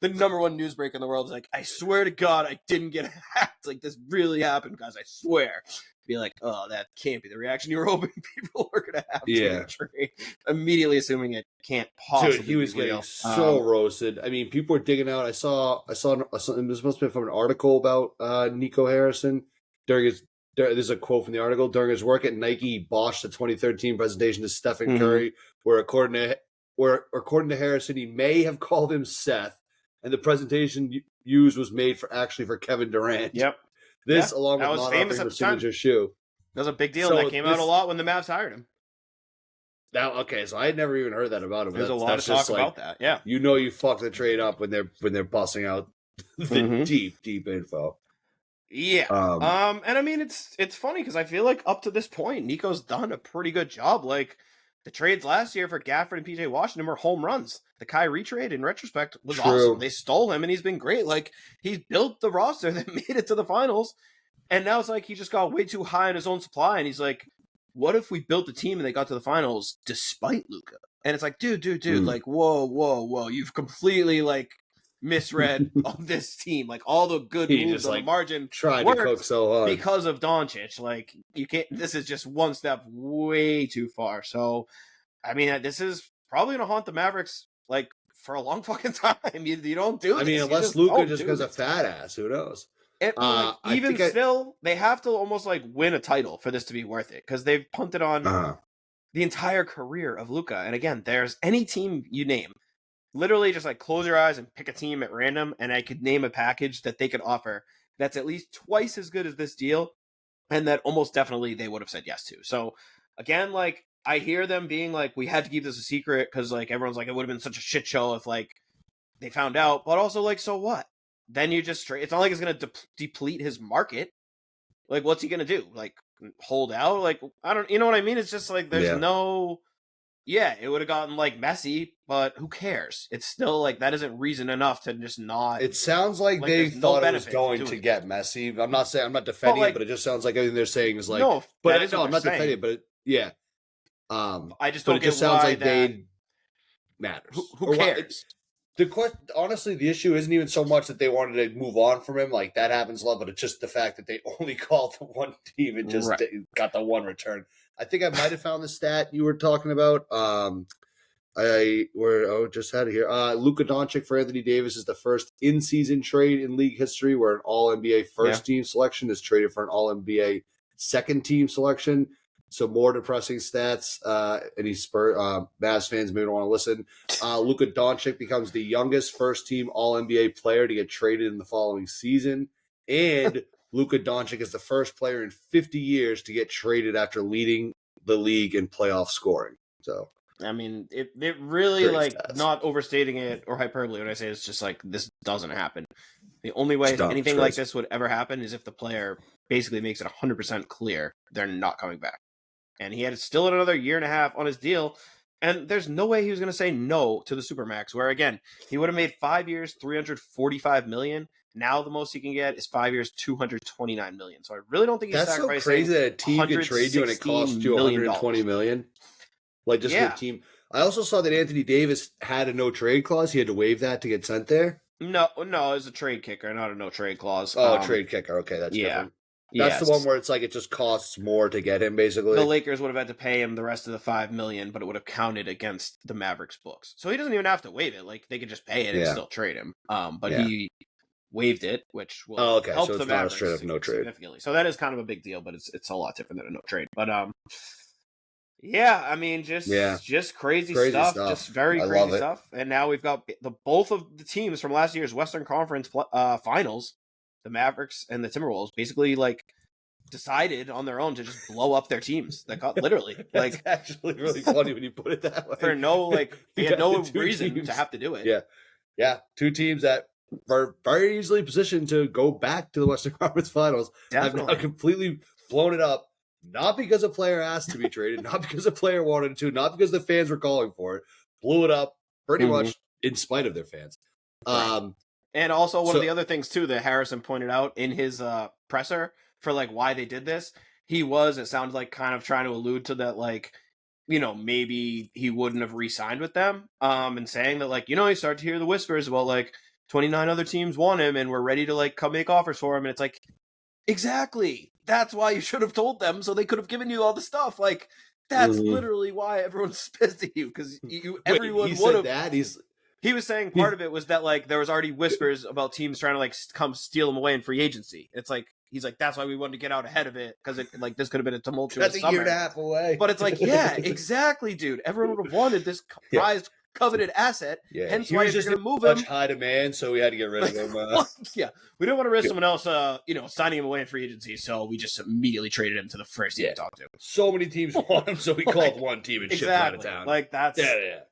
the number one news break in the world is like, I swear to God, I didn't get hacked. Like, this really happened, guys. I swear. Be like, oh, that can't be the reaction you were hoping people were going to have to a trade. Immediately assuming it can't possibly Dude, he was be real. getting so roasted. I mean, people were digging out. I saw this must have been from an article about Nico Harrison during his. There's a quote from the article. During his work at Nike, he botched the 2013 presentation to Stephen Curry, where according to Harrison, he may have called him Seth, and the presentation used was made for Kevin Durant. Yep. This, along with not offering his signature shoe. That was a big deal. So that came out a lot when the Mavs hired him. Now, okay, so I had never even heard that about him. There's a lot of talk about that. Yeah, you fucked the trade up when they're busting out the deep info. Yeah. And I mean, it's funny because I feel like up to this point, Nico's done a pretty good job. Like, the trades last year for Gafford and PJ Washington were home runs. The Kyrie trade, in retrospect, was awesome. They stole him, and he's been great. Like, he's built the roster that made it to the finals, and now it's like he just got way too high in his own supply, and he's like, what if we built a team and they got to the finals despite Luka? And it's like, dude, like, whoa. You've completely, like, misread of this team. Like, all the good moves on the margin tried to cook so hard because of Doncic. Like, you can't. This is just one step way too far. So, I mean, this is probably gonna haunt the Mavericks like for a long fucking time. You don't do this. I mean, unless Luka just goes a fat ass, who knows? And, like, even still, they have to almost like win a title for this to be worth it because they've punted on the entire career of Luka. And again, there's any team you name. Literally just like close your eyes and pick a team at random, and I could name a package that they could offer that's at least twice as good as this deal, and that almost definitely they would have said yes to. So again, like, I hear them being like, we had to keep this a secret because like everyone's like, it would have been such a shit show if like they found out, but also like, so what? Then you just it's not like it's going to deplete his market. Like, what's he going to do? Like, hold out? Like, I don't, you know what I mean? It's just like, there's no... Yeah, it would have gotten, like, messy, but who cares? It's still, like, that isn't reason enough to just not... It sounds like they thought it was going to get messy. I'm not defending it, but it just sounds like everything they're saying is like... No, I'm not defending it, but yeah. I just don't get sounds like they matters. Who cares? Honestly, the issue isn't even so much that they wanted to move on from him. Like, that happens a lot, but it's just the fact that they only called the one team and just got the one return. I think I might have found the stat you were talking about. Just had it here. Luka Doncic for Anthony Davis is the first in-season trade in league history where an All-NBA first-team selection is traded for an All-NBA second-team selection. So more depressing stats. Any Mavs fans may want to listen. Luka Doncic becomes the youngest first-team All-NBA player to get traded in the following season, and Luka Doncic is the first player in 50 years to get traded after leading the league in playoff scoring. So, I mean, it really, like, not overstating it or hyperbole when I say it's just like, this doesn't happen. The only way anything like this would ever happen is if the player basically makes it 100% clear they're not coming back. And he had still another year and a half on his deal, and there's no way he was going to say no to the Supermax, where, again, he would have made 5 years, $345 million. Now the most he can get is 5 years, $229 million. So I really don't think he's sacrificing. That's so crazy that a team could trade you and it costs you $120 million. Like, just a team. I also saw that Anthony Davis had a no trade clause. He had to waive that to get sent there. No, it was a trade kicker, not a no trade clause. Oh, trade kicker. Okay, that's different. That's the one where it's like it just costs more to get him, basically. The Lakers would have had to pay him the rest of the $5 million, but it would have counted against the Mavericks books. So he doesn't even have to waive it. Like, they could just pay it and still trade him. But he waived it, which will help so the Mavericks straight up no trade. Significantly. So that is kind of a big deal, but it's a lot different than a no trade. But I mean, just crazy stuff, just very crazy stuff. And now we've got both of the teams from last year's Western Conference Finals, the Mavericks and the Timberwolves, basically like decided on their own to just blow up their teams. That got literally like actually really funny when you put it that way. For they had no reason to have to do it. Yeah, two teams that are very easily positioned to go back to the Western Conference Finals have now completely blown it up. Not because a player asked to be traded, not because a player wanted to, not because the fans were calling for it. Blew it up pretty much in spite of their fans. And also one of the other things too that Harrison pointed out in his presser for like why they did this, it sounded like kind of trying to allude to that, like, you know, maybe he wouldn't have re-signed with them, and saying that, like, you know, he started to hear the whispers about like 29 other teams want him and we're ready to like come make offers for him. And it's like, exactly. That's why you should have told them so they could have given you all the stuff. Like, that's literally why everyone's pissed at you, because everyone would have. That he was saying part of it was that like there was already whispers about teams trying to like come steal him away in free agency. It's like he's like, that's why we wanted to get out ahead of it, because like this could have been a tumultuous that's summer. a year and a half away. But it's like, yeah, exactly, dude. Everyone would have wanted this prized, coveted asset. Yeah, hence why you're going to move him. Such high demand, so we had to get rid of him. Yeah, we didn't want to risk someone else, signing him away in free agency, so we just immediately traded him to the first team to talk to. So many teams want him, so we called one team and shipped out of town. Like that's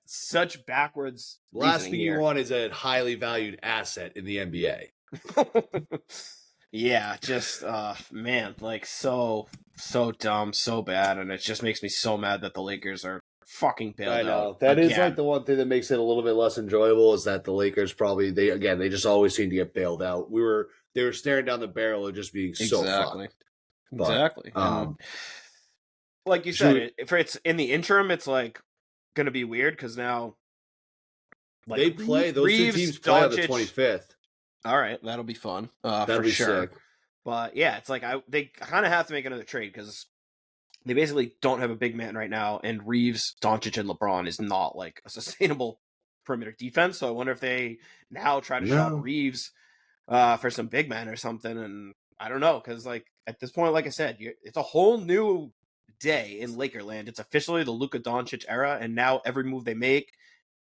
such backwards. Last thing you want is a highly valued asset in the NBA. Yeah, just man, like so dumb, so bad, and it just makes me so mad that the Lakers are fucking bailed out. I know. That is like the one thing that makes it a little bit less enjoyable, is that the Lakers probably they just always seem to get bailed out. They were staring down the barrel of just being so fucked. Exactly. Like you said, if it's in the interim, it's like gonna be weird because now like, they play those two teams play on the 25th. All right, that'll be fun. That'll be sure. Sick. But yeah, it's like they kind of have to make another trade because they basically don't have a big man right now, and Reeves, Doncic, and LeBron is not like a sustainable perimeter defense. So I wonder if they now try to shop Reeves for some big man or something. And I don't know, because like at this point, like I said, it's a whole new day in Lakerland. It's officially the Luka Doncic era, and now every move they make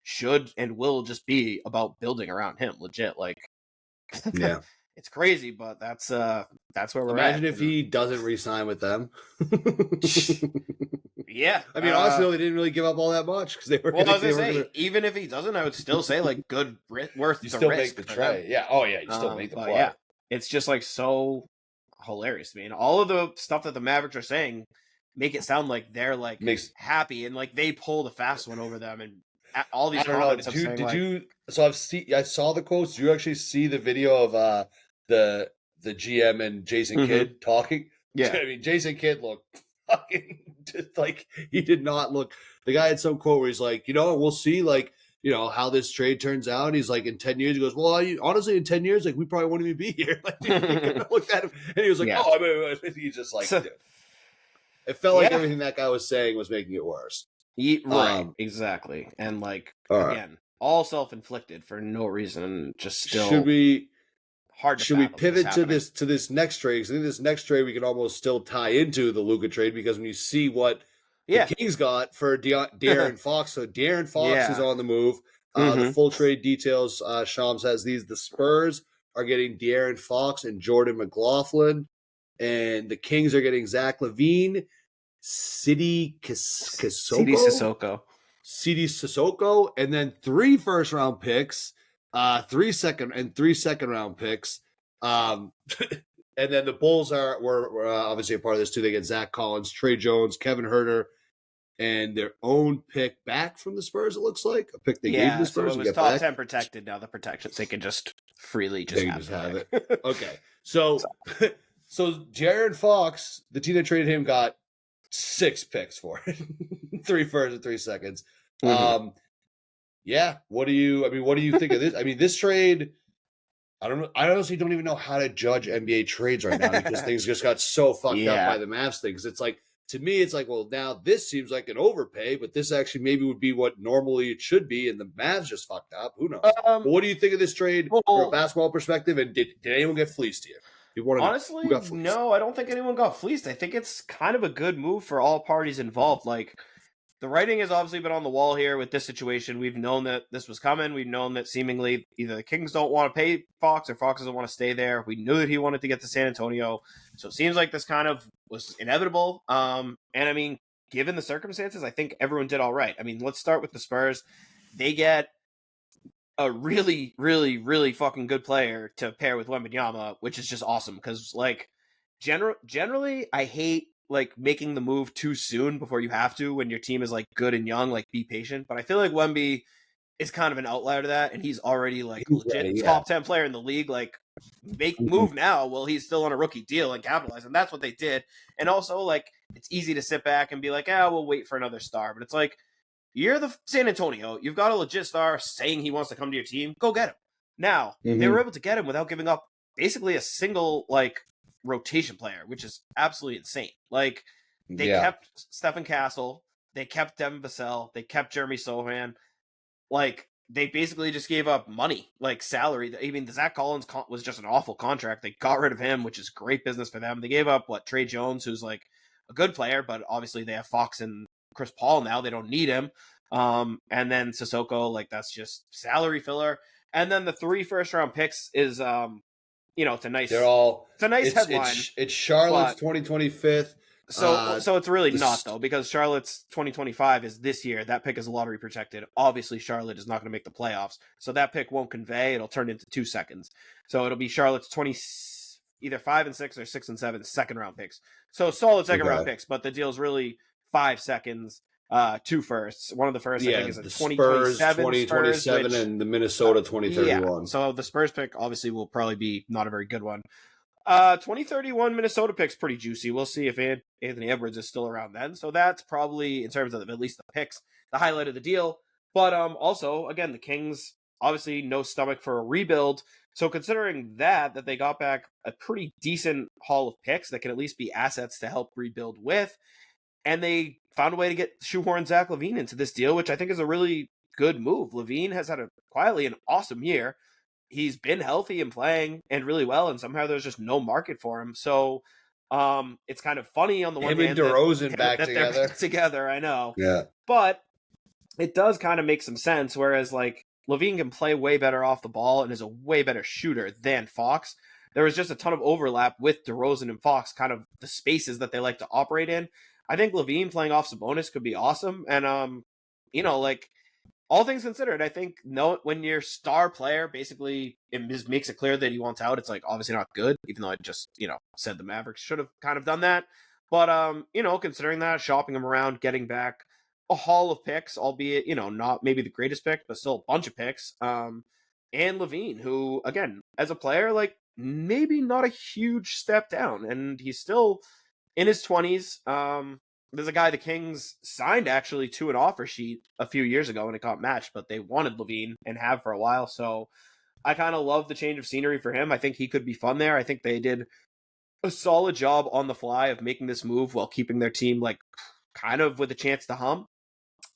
should and will just be about building around him. Legit, like. Yeah, it's crazy, but that's where we're Imagine if he doesn't re-sign with them. Yeah, I mean, honestly, they didn't really give up all that much because they were. Well, I was gonna say, even if he doesn't, I would still say like good worth. You the still risk make the trade. Yeah. Oh yeah, you still make the play. Yeah, it's just like so hilarious to me, and all of the stuff that the Mavericks are saying make it sound like they're like happy and like they pull the fast one over them and. All these comments. So I saw the quotes. Did you actually see the video of the GM and Jayson Kidd talking? Yeah, I mean, Jayson Kidd looked fucking just like he did not look. The guy had some quote where he's like, we'll see, like, how this trade turns out. He's like, in 10 years, he goes, well, honestly, in 10 years, like, we probably won't even be here. Like, looked at him, and he was like, he's just like, dude. It felt like everything that guy was saying was making it worse. Right, exactly, and like again, all self-inflicted for no reason. Just still, should we pivot to this next trade? Because I think this next trade we can almost still tie into the Luka trade, because when you see what the Kings got for De'Aaron Fox, so De'Aaron Fox is on the move. The full trade details, Shams has these. The Spurs are getting De'Aaron Fox and Jordan McLaughlin, and the Kings are getting Zach LaVine. Sidi Sissoko, and then 3 first-round picks, 3 second-round picks, and then the Bulls were obviously a part of this too. They get Zach Collins, Trey Jones, Kevin Huerter, and their own pick back from the Spurs. It looks like a pick they gave the Spurs. So it was top 10 protected. Now the protections they can just freely have it. Okay, so De'Aaron Fox, the team that traded him, got 6 picks for it. 3 firsts and 3 seconds. What do you think of this? I mean, this trade, I honestly don't even know how to judge NBA trades right now, because things just got so fucked up by the Mavs thing. Because it's like, to me, it's like, well, now this seems like an overpay, but this actually maybe would be what normally it should be, and the Mavs just fucked up. Who knows? But what do you think of this trade from a basketball perspective? And did anyone get fleeced here? Honestly, no, I don't think anyone got fleeced. I think it's kind of a good move for all parties involved. Like, the writing has obviously been on the wall here with this situation. We've known that this was coming. We've known that seemingly either the Kings don't want to pay Fox or Fox doesn't want to stay there. We knew that he wanted to get to San Antonio. So it seems like this kind of was inevitable. And I mean, given the circumstances, I think everyone did all right. I mean, let's start with the Spurs. They get a really, really, really fucking good player to pair with Wembanyama, which is just awesome. Because, like, generally, I hate, like, making the move too soon before you have to when your team is, like, good and young. Like, be patient. But I feel like Wemby is kind of an outlier to that, and he's already, like, legit top 10 player in the league. Like, move now while he's still on a rookie deal and capitalize. And that's what they did. And also, like, it's easy to sit back and be like, we'll wait for another star. But it's like, you're the San Antonio. You've got a legit star saying he wants to come to your team. Go get him. Now, they were able to get him without giving up basically a single, like, rotation player, which is absolutely insane. Like, they kept Stephen Castle, they kept Devin Vassell, they kept Jeremy Sohan. Like, they basically just gave up money, like salary. I mean, the Zach Collins was just an awful contract. They got rid of him, which is great business for them. They gave up, Trey Jones, who's like a good player, but obviously they have Fox and Chris Paul now. They don't need him. And then Sissoko, like, that's just salary filler. And then the 3 first-round picks is, it's a nice, headline. It's Charlotte's 2025th. So it's really not, though, because Charlotte's 2025 is this year. That pick is lottery protected. Obviously, Charlotte is not going to make the playoffs, so that pick won't convey. It'll turn into 2 seconds. So it'll be Charlotte's either 5 and 6 or 6 and 7 second round picks. So solid second round picks, but the deal's really 5 seconds, 2 firsts. One of the first, I think, is a 2027, and the Minnesota 2031. Yeah. So the Spurs pick obviously will probably be not a very good one. 2031 Minnesota pick's pretty juicy. We'll see if Anthony Edwards is still around then. So that's probably, in terms of at least the picks, the highlight of the deal. But also, again, the Kings, obviously no stomach for a rebuild. So considering that they got back a pretty decent haul of picks that can at least be assets to help rebuild with, and they found a way to get shoehorn Zach LaVine into this deal, which I think is a really good move. LaVine has had quietly an awesome year. He's been healthy and playing and really well, and somehow there's just no market for him. So it's kind of funny on the one hand. Him and DeRozan back together, I know. Yeah. But it does kind of make some sense, whereas, like, LaVine can play way better off the ball and is a way better shooter than Fox. There was just a ton of overlap with DeRozan and Fox, kind of the spaces that they like to operate in. I think LaVine playing off Sabonis could be awesome. And, all things considered, I think when your star player basically makes it clear that he wants out, it's like obviously not good, even though I just, said the Mavericks should have kind of done that. But, considering that, shopping him around, getting back a haul of picks, albeit, not maybe the greatest pick, but still a bunch of picks. And LaVine, who, again, as a player, like, maybe not a huge step down, and he's still in his 20s. There's a guy the Kings signed actually to an offer sheet a few years ago and it got matched, but they wanted LaVine and have for a while. So I kind of love the change of scenery for him. I think he could be fun there. I think they did a solid job on the fly of making this move while keeping their team, like, kind of with a chance to hum.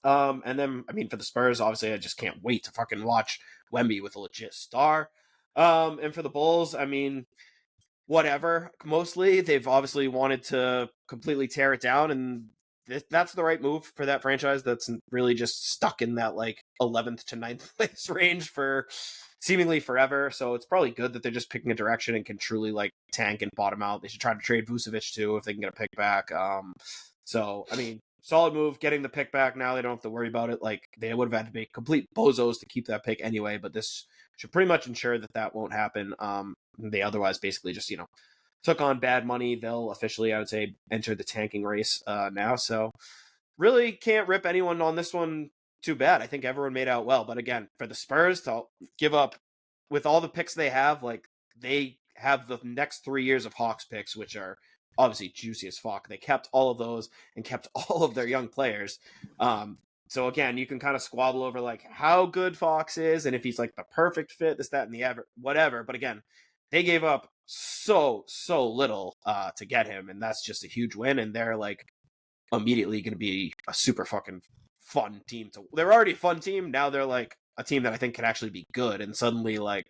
And then, I mean, for the Spurs, obviously, I just can't wait to fucking watch Wemby with a legit star. And for the Bulls, I mean, whatever. Mostly, they've obviously wanted to completely tear it down, and that's the right move for that franchise that's really just stuck in that, like, 11th to 9th place range for seemingly forever. So it's probably good that they're just picking a direction and can truly, like, tank and bottom out. They should try to trade Vucevic too if they can get a pick back. So, I mean, solid move getting the pick back. Now they don't have to worry about it. Like, they would have had to be complete bozos to keep that pick anyway, but this should pretty much ensure that won't happen. They otherwise basically just, took on bad money. They'll officially, I would say, enter the tanking race now. So really can't rip anyone on this one too bad. I think everyone made out well. But again, for the Spurs to give up with all the picks they have, like, they have the next 3 years of Hawks picks, which are obviously juicy as fuck. They kept all of those and kept all of their young players. So again, you can kind of squabble over, like, how good Fox is and if he's, like, the perfect fit, this, that, and the other, whatever. But again, they gave up so little to get him, and that's just a huge win. And they're, like, immediately going to be a super fucking fun team. They're already a fun team. Now they're, like, a team that I think can actually be good. And suddenly, like,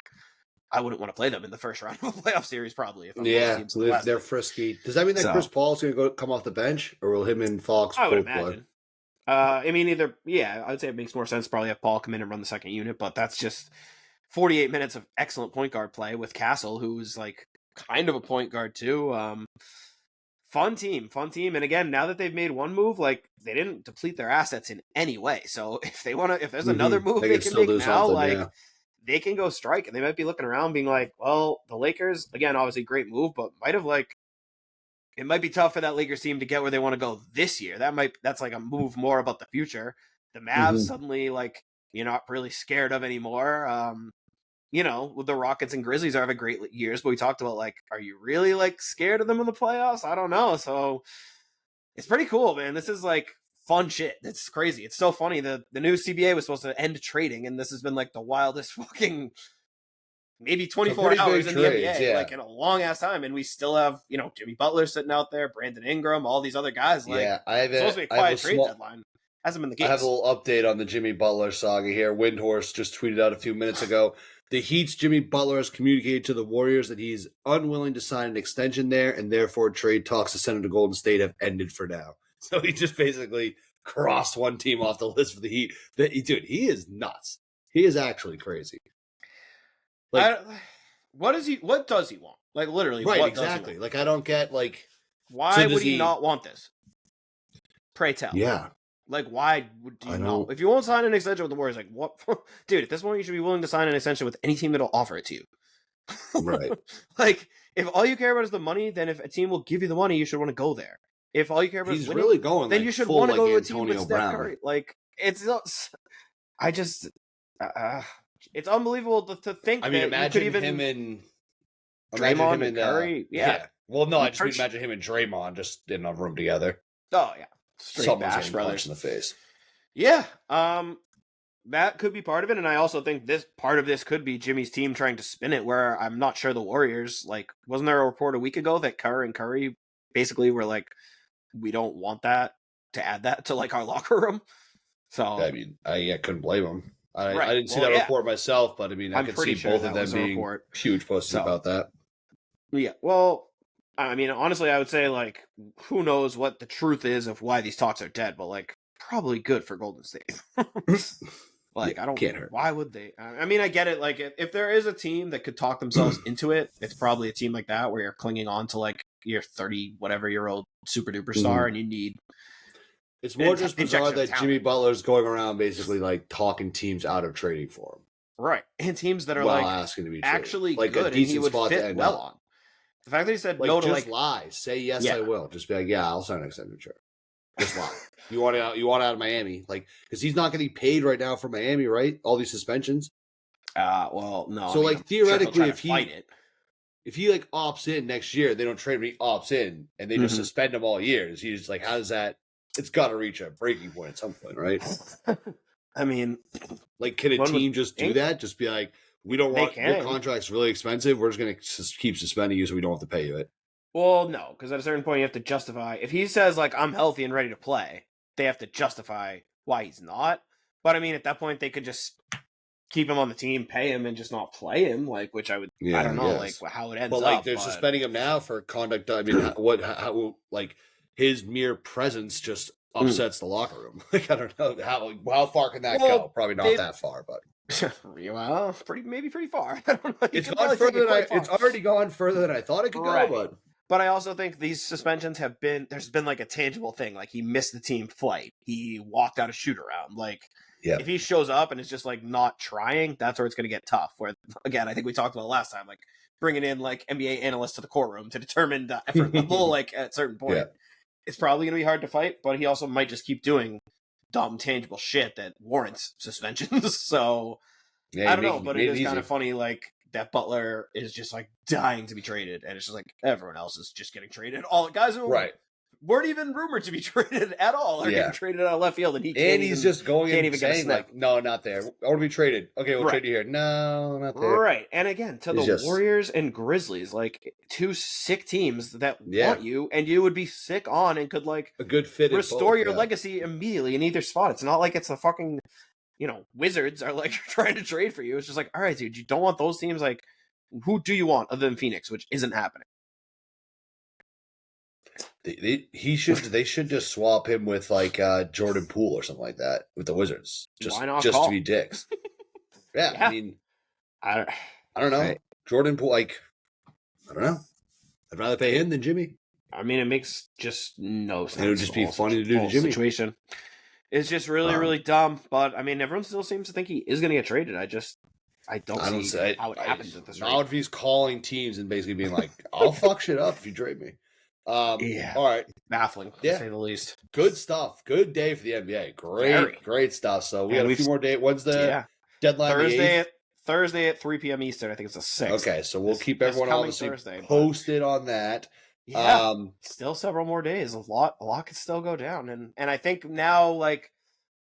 I wouldn't want to play them in the first round of a playoff series, probably. If they're frisky. Does that mean that Chris Paul's going to come off the bench, or will him and Fox I would both imagine. play? I mean, either, yeah, I would say it makes more sense to probably have Paul come in and run the second unit, but that's just 48 minutes of excellent point guard play with Castle, who's, like, kind of a point guard too. Fun team. And again, now that they've made one move, like, they didn't deplete their assets in any way. So if they want to, if there's another move they can make now, like, they can go strike, and they might be looking around being like, well, the Lakers, again, obviously great move, but might have, like, it might be tough for that Lakers team to get where they want to go this year. That's like a move more about the future. The Mavs suddenly, like, you're not really scared of anymore. With the Rockets and Grizzlies are having great years, but we talked about, like, are you really, like, scared of them in the playoffs? I don't know. So it's pretty cool, man. This is, like, fun shit. It's crazy. It's so funny. The new CBA was supposed to end trading, and this has been, like, the wildest fucking maybe 24 hours in the trades, NBA, yeah. like in a long ass time, and we still have Jimmy Butler sitting out there, Brandon Ingram, all these other guys. Like, it's supposed to be a quiet trade deadline. Hasn't been the case. I have a little update on the Jimmy Butler saga here. Windhorse just tweeted out a few minutes ago. The Heat's Jimmy Butler has communicated to the Warriors that he's unwilling to sign an extension there, and therefore trade talks to send him to Golden State have ended for now. So he just basically crossed one team off the list for the Heat. Dude, he is nuts. He is actually crazy. Like, what does he want? Like, literally, right? what Exactly. Does he want? Like, I don't get why would he not want this? Pray tell. Yeah. Like, why would you not? If you won't sign an extension with the Warriors, like, what? Dude, at this point, you should be willing to sign an extension with any team that'll offer it to you. Right. Like, if all you care about is the money, then if a team will give you the money, you should want to go there. If all you care about is winning, really going, then you should want to go to a team Antonio with Steph Brown. Curry. Like, it's not. I just, it's unbelievable to think. I mean, that imagine you could him and Draymond and Curry. Yeah. Well, no, I just imagine him and Draymond just in a room together. Oh yeah, straight Someone's Bash Brothers in the face. Yeah, that could be part of it, and I also think this part of this could be Jimmy's team trying to spin it. Where I'm not sure the Warriors, like, wasn't there a report a week ago that Kerr and Curry basically were like, we don't want that to add that to like our locker room. So I mean, I couldn't blame them. I didn't see that report myself, but I mean, I could see both of them being huge posts about that. Yeah, well, I mean, honestly, I would say, like, who knows what the truth is of why these talks are dead, but, like, probably good for Golden State. Like, yeah, I don't can't hurt. Why would they? I mean, I get it. Like, if there is a team that could talk themselves into it, it's probably a team like that where you're clinging on to, like, your 30-whatever-year-old super duper star and you need. It's more just bizarre that Jimmy Butler's going around basically, like, talking teams out of trading for him. Right. And teams that are, like, asking to be actually like good a decent and he would spot fit to end well up on. The fact that he said like, no to, just like, lie. Say yes, I will. Just be like, yeah, I'll sign an extension. Just lie. You want out of Miami, like, because he's not getting paid right now for Miami, right? All these suspensions. Well, no. So, like, theoretically, if he like opts in next year, they don't trade him. He opts in, and they just suspend him all year. He's like, how does that? It's got to reach a breaking point at some point, right? I mean, like, can a team just do that? Just be like, we don't want your contract's really expensive. We're just going to keep suspending you so we don't have to pay you it. Well, no, because at a certain point you have to justify. If he says, like, I'm healthy and ready to play, they have to justify why he's not. But I mean, at that point, they could just keep him on the team, pay him, and just not play him. Like, which I would, I don't know, like how it ends up. But like, they're suspending him now for conduct. I mean, how like his mere presence just upsets the locker room. Like, I don't know how far can that go? Probably not that far, but. Well, pretty far. I don't know. It's gone further than it's already gone further than I thought it could go. But I also think these suspensions there's been like a tangible thing. Like, he missed the team flight. He walked out of shoot around. Like, if he shows up and is just like not trying, that's where it's going to get tough. Where, again, I think we talked about last time, like bringing in like NBA analysts to the courtroom to determine the effort level. Like, at a certain point, it's probably going to be hard to fight. But he also might just keep doing dumb, tangible shit that warrants suspensions. So I don't know, but it is kind of funny, like, that Butler is just like dying to be traded, and it's just like everyone else is just getting traded. All guys who weren't even rumored to be traded at all are getting traded out of left field, and he's just going and saying like, "No, not there. I want to be traded. Okay, we'll trade you here. No, not there." Right, and again, to the Warriors and Grizzlies, like two sick teams that want you, and you would be sick on and could like a good fit, restore your legacy immediately in either spot. It's not like it's the fucking Wizards are like trying to trade for you. It's just like, all right, dude, you don't want those teams. Like, who do you want other than Phoenix, which isn't happening? They should just swap him with like Jordan Poole or something like that with the Wizards. Just to be dicks. Yeah, I mean, I don't know. Right. Jordan Poole, like, I don't know. I'd rather pay him than Jimmy. I mean, it makes just no sense. It would just be funny to do to Jimmy. Situation. It's just really, really dumb. But I mean, everyone still seems to think he is going to get traded. I don't see how it happens at this rate. Now if he's calling teams and basically being like, "I'll fuck shit up if you trade me." All right, baffling to say the least. Good stuff. Good day for the NBA. Great stuff. So we got a few more days. When's the deadline? Thursday at 3 p.m. Eastern. I think it's the 6th. Okay, so we'll keep everyone obviously posted on that. Yeah, still several more days. A lot could still go down, and I think now, like,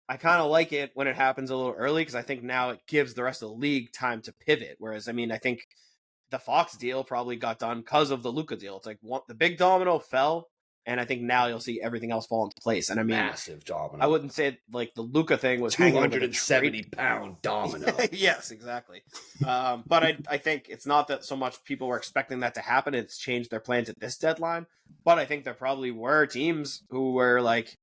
I kind of like it when it happens a little early because I think now it gives the rest of the league time to pivot. Whereas, I mean, I think the Fox deal probably got done because of the Luka deal. It's like the big domino fell, and I think now you'll see everything else fall into place. And I mean, massive domino. I wouldn't say like the Luka thing was 270-pound domino. Yes, exactly. But I think it's not that so much people were expecting that to happen. It's changed their plans at this deadline. But I think there probably were teams who were like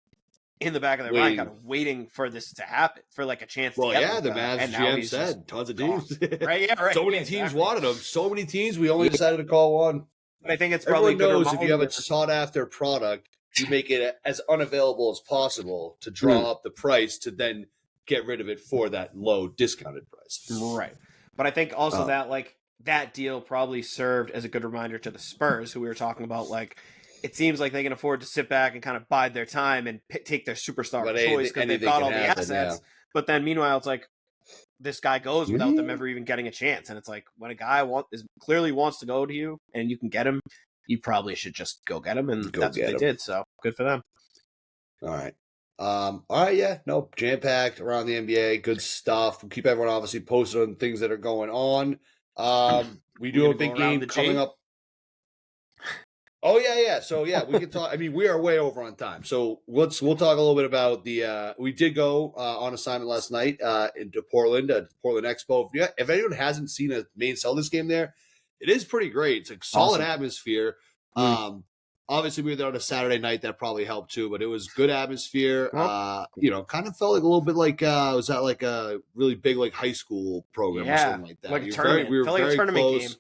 in the back of their mind, kind of waiting for this to happen, for like a chance. Well, to get yeah, Luka, the Mavs GM said tons of teams. Right? Yeah, right. So many teams wanted him. So many teams. We only decided to call one. But I think it's probably everyone knows if you have a sought after product, you make it as unavailable as possible to draw up the price to then get rid of it for that low discounted price. Right. But I think also that like that deal probably served as a good reminder to the Spurs, who we were talking about. Like, it seems like they can afford to sit back and kind of bide their time and take their superstar of choice because they've got all the assets. Yeah. But then meanwhile, it's like this guy goes without them ever even getting a chance. And it's like when a guy clearly wants to go to you and you can get him, you probably should just go get him. And that's what they did. So good for them. All right. Yeah. No, jam-packed around the NBA. Good stuff. We'll keep everyone obviously posted on things that are going on. We do have a big game coming up. Oh, yeah. So, yeah, we can talk. I mean, we are way over on time. So we'll talk a little bit about we did go on assignment last night into Portland, Portland Expo. If anyone hasn't seen a main Celtics game there, it is pretty great. It's a solid atmosphere. Obviously, we were there on a Saturday night. That probably helped, too. But it was good atmosphere. Kind of felt like a little bit like, was that like a really big like high school program or something like that? Like a tournament. We were very a tournament close. Game.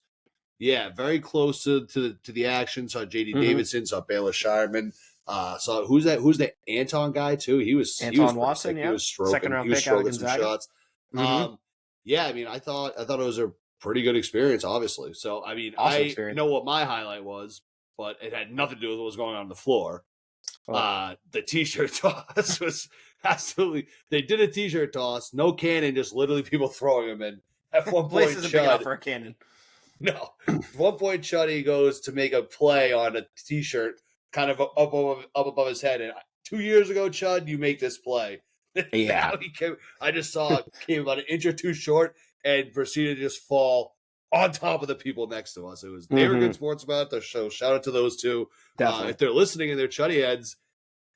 Yeah, very close to the action. Saw J.D. Davidson, saw Bayless Shireman. Saw who's the Anton guy too? He was Watson. He was stroking. Second round pick out of some shots. Yeah, I mean, I thought it was a pretty good experience. Obviously, so I mean, I know what my highlight was, but it had nothing to do with what was going on the floor. The T-shirt toss was absolutely. They did a T-shirt toss, no cannon, just literally people throwing them in. At one point, isn't big enough for a cannon. No. At one point, Chuddy goes to make a play on a T-shirt kind of up above his head. And 2 years ago, Chud, you make this play. Yeah. I just saw it came about an inch or two short and proceeded to just fall on top of the people next to us. They were good sports about it. So shout out to those two. If they're listening and they're Chuddy heads,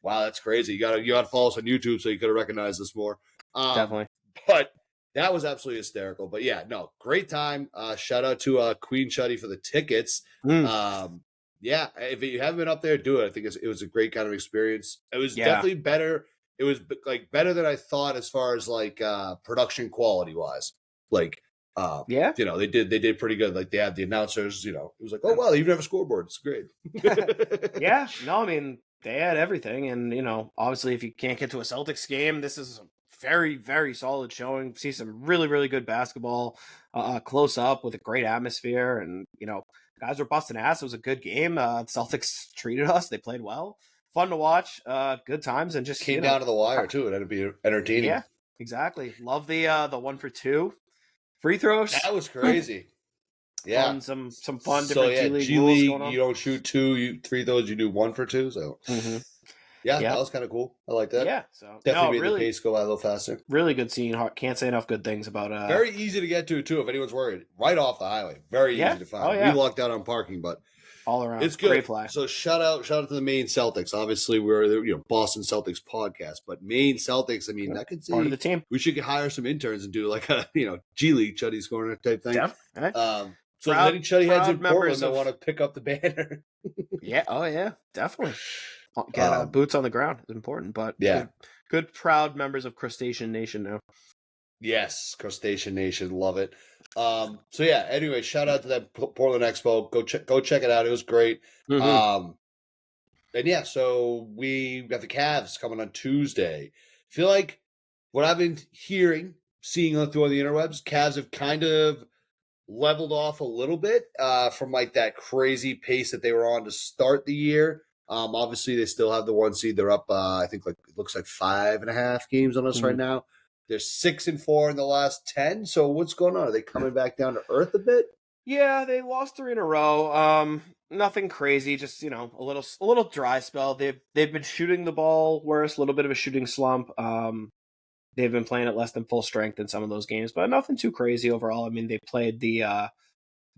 wow, that's crazy. You gotta follow us on YouTube so you could have recognized this more. Definitely. But that was absolutely hysterical. But yeah, no, great time. Shout out to Queen Chuddy for the tickets. Yeah, if you haven't been up there, do it. I think it was a great kind of experience. It was definitely better. It was like better than I thought as far as like production quality wise. Like, they did pretty good. Like they had the announcers. It was like, oh wow, they even have a scoreboard. It's great. Yeah, no, I mean they had everything, and obviously if you can't get to a Celtics game, this is very, very solid showing. See some really, really good basketball close up with a great atmosphere. And, guys were busting ass. It was a good game. Celtics treated us. They played well. Fun to watch. Good times. And just came down to the wire, too. It had to be entertaining. Yeah, exactly. Love the 1-for-2 free throws. That was crazy. Yeah. Some fun different G League rules going on. You don't shoot 3 throws. You do 1-for-2. So. Yeah, that was kind of cool. I like that. Yeah, so definitely made the pace go by a little faster. Really good scene. Can't say enough good things about. Very easy to get to too. If anyone's worried, right off the highway. Very easy to find. Oh, yeah. We lucked out on parking, but all around, it's good. Great fly. So shout out to the Maine Celtics. Obviously, we're the Boston Celtics podcast, but Maine Celtics. I mean, I could see part of the team. We should hire some interns and do like a G League Chuddy's Corner type thing. Definitely. So if any Chuddy heads in Portland that want to pick up the banner. Yeah. Oh yeah. Definitely. Get boots on the ground is important, but yeah, good proud members of Crustacean Nation now. Yes, Crustacean Nation, love it. So yeah, anyway, shout out to that Portland Expo. Go check it out. It was great. And yeah, so we got the Cavs coming on Tuesday. Feel like what I've been seeing through on the interwebs, Cavs have kind of leveled off a little bit from like that crazy pace that they were on to start the year. Obviously, they still have the 1 seed. They're up, I think, it looks like 5.5 games on us right now. They're 6-4 in the last 10. So what's going on? Are they coming back down to earth a bit? Yeah, they lost 3 in a row. Nothing crazy, just a little dry spell. They've been shooting the ball worse, a little bit of a shooting slump. they've been playing at less than full strength in some of those games, but nothing too crazy overall. I mean, they played the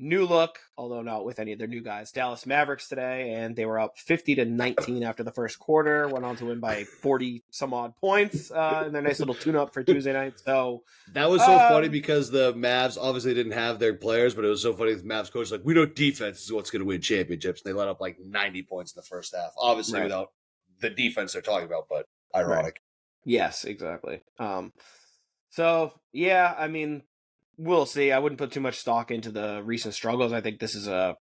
new look, although not with any of their new guys, Dallas Mavericks today, and they were up 50-19 after the first quarter, went on to win by 40 some odd points in their nice little tune-up for Tuesday night. So that was so funny because the Mavs obviously didn't have their players, but it was so funny. The Mavs coach was like, we know defense is what's going to win championships. And they let up like 90 points in the first half, obviously without the defense they're talking about, but ironic. Right. Yes, exactly. So yeah, I mean, we'll see. I wouldn't put too much stock into the recent struggles. I think this is a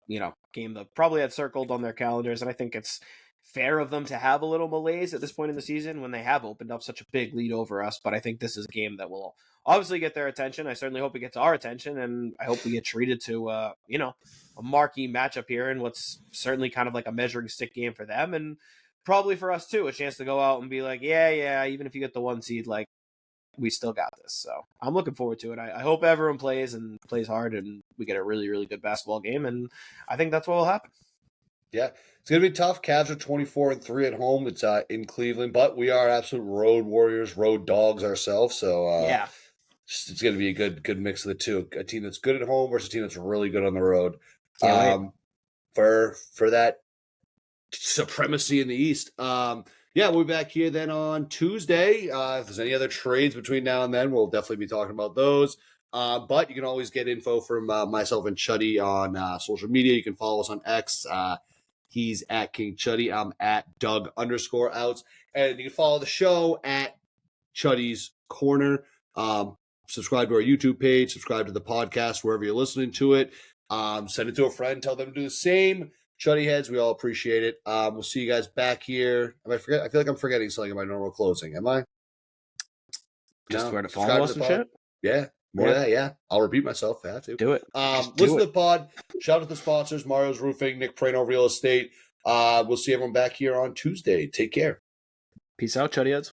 game that probably had circled on their calendars, and I think it's fair of them to have a little malaise at this point in the season when they have opened up such a big lead over us. But I think this is a game that will obviously get their attention. I certainly hope it gets our attention, and I hope we get treated to a marquee matchup here and what's certainly kind of like a measuring stick game for them, and probably for us too, a chance to go out and be like, yeah, even if you get the 1 seed, like, we still got this. So I'm looking forward to it. I hope everyone plays hard and we get a really, really good basketball game. And I think that's what will happen. Yeah, it's going to be tough. Cavs are 24-3 at home. It's in Cleveland, but we are absolute road warriors, road dogs ourselves. So it's going to be a good mix of the two. A team that's good at home versus a team that's really good on the road. For that supremacy in the East. We'll be back here then on Tuesday. If there's any other trades between now and then, we'll definitely be talking about those. But you can always get info from myself and Chuddy on social media. You can follow us on X. He's at King Chuddy. I'm at Doug_outs. And you can follow the show at Chuddy's Corner. Subscribe to our YouTube page. Subscribe to the podcast wherever you're listening to it. Send it to a friend. Tell them to do the same. Chuddy heads, we all appreciate it. We'll see you guys back here. I feel like I'm forgetting something in my normal closing. Am I? Just where to follow us and shit? Yeah. More of that, yeah. I'll repeat myself if I have to. Do it. Listen to the pod. Shout out to the sponsors, Mario's Roofing, Nick Prano Real Estate. We'll see everyone back here on Tuesday. Take care. Peace out, Chuddy heads.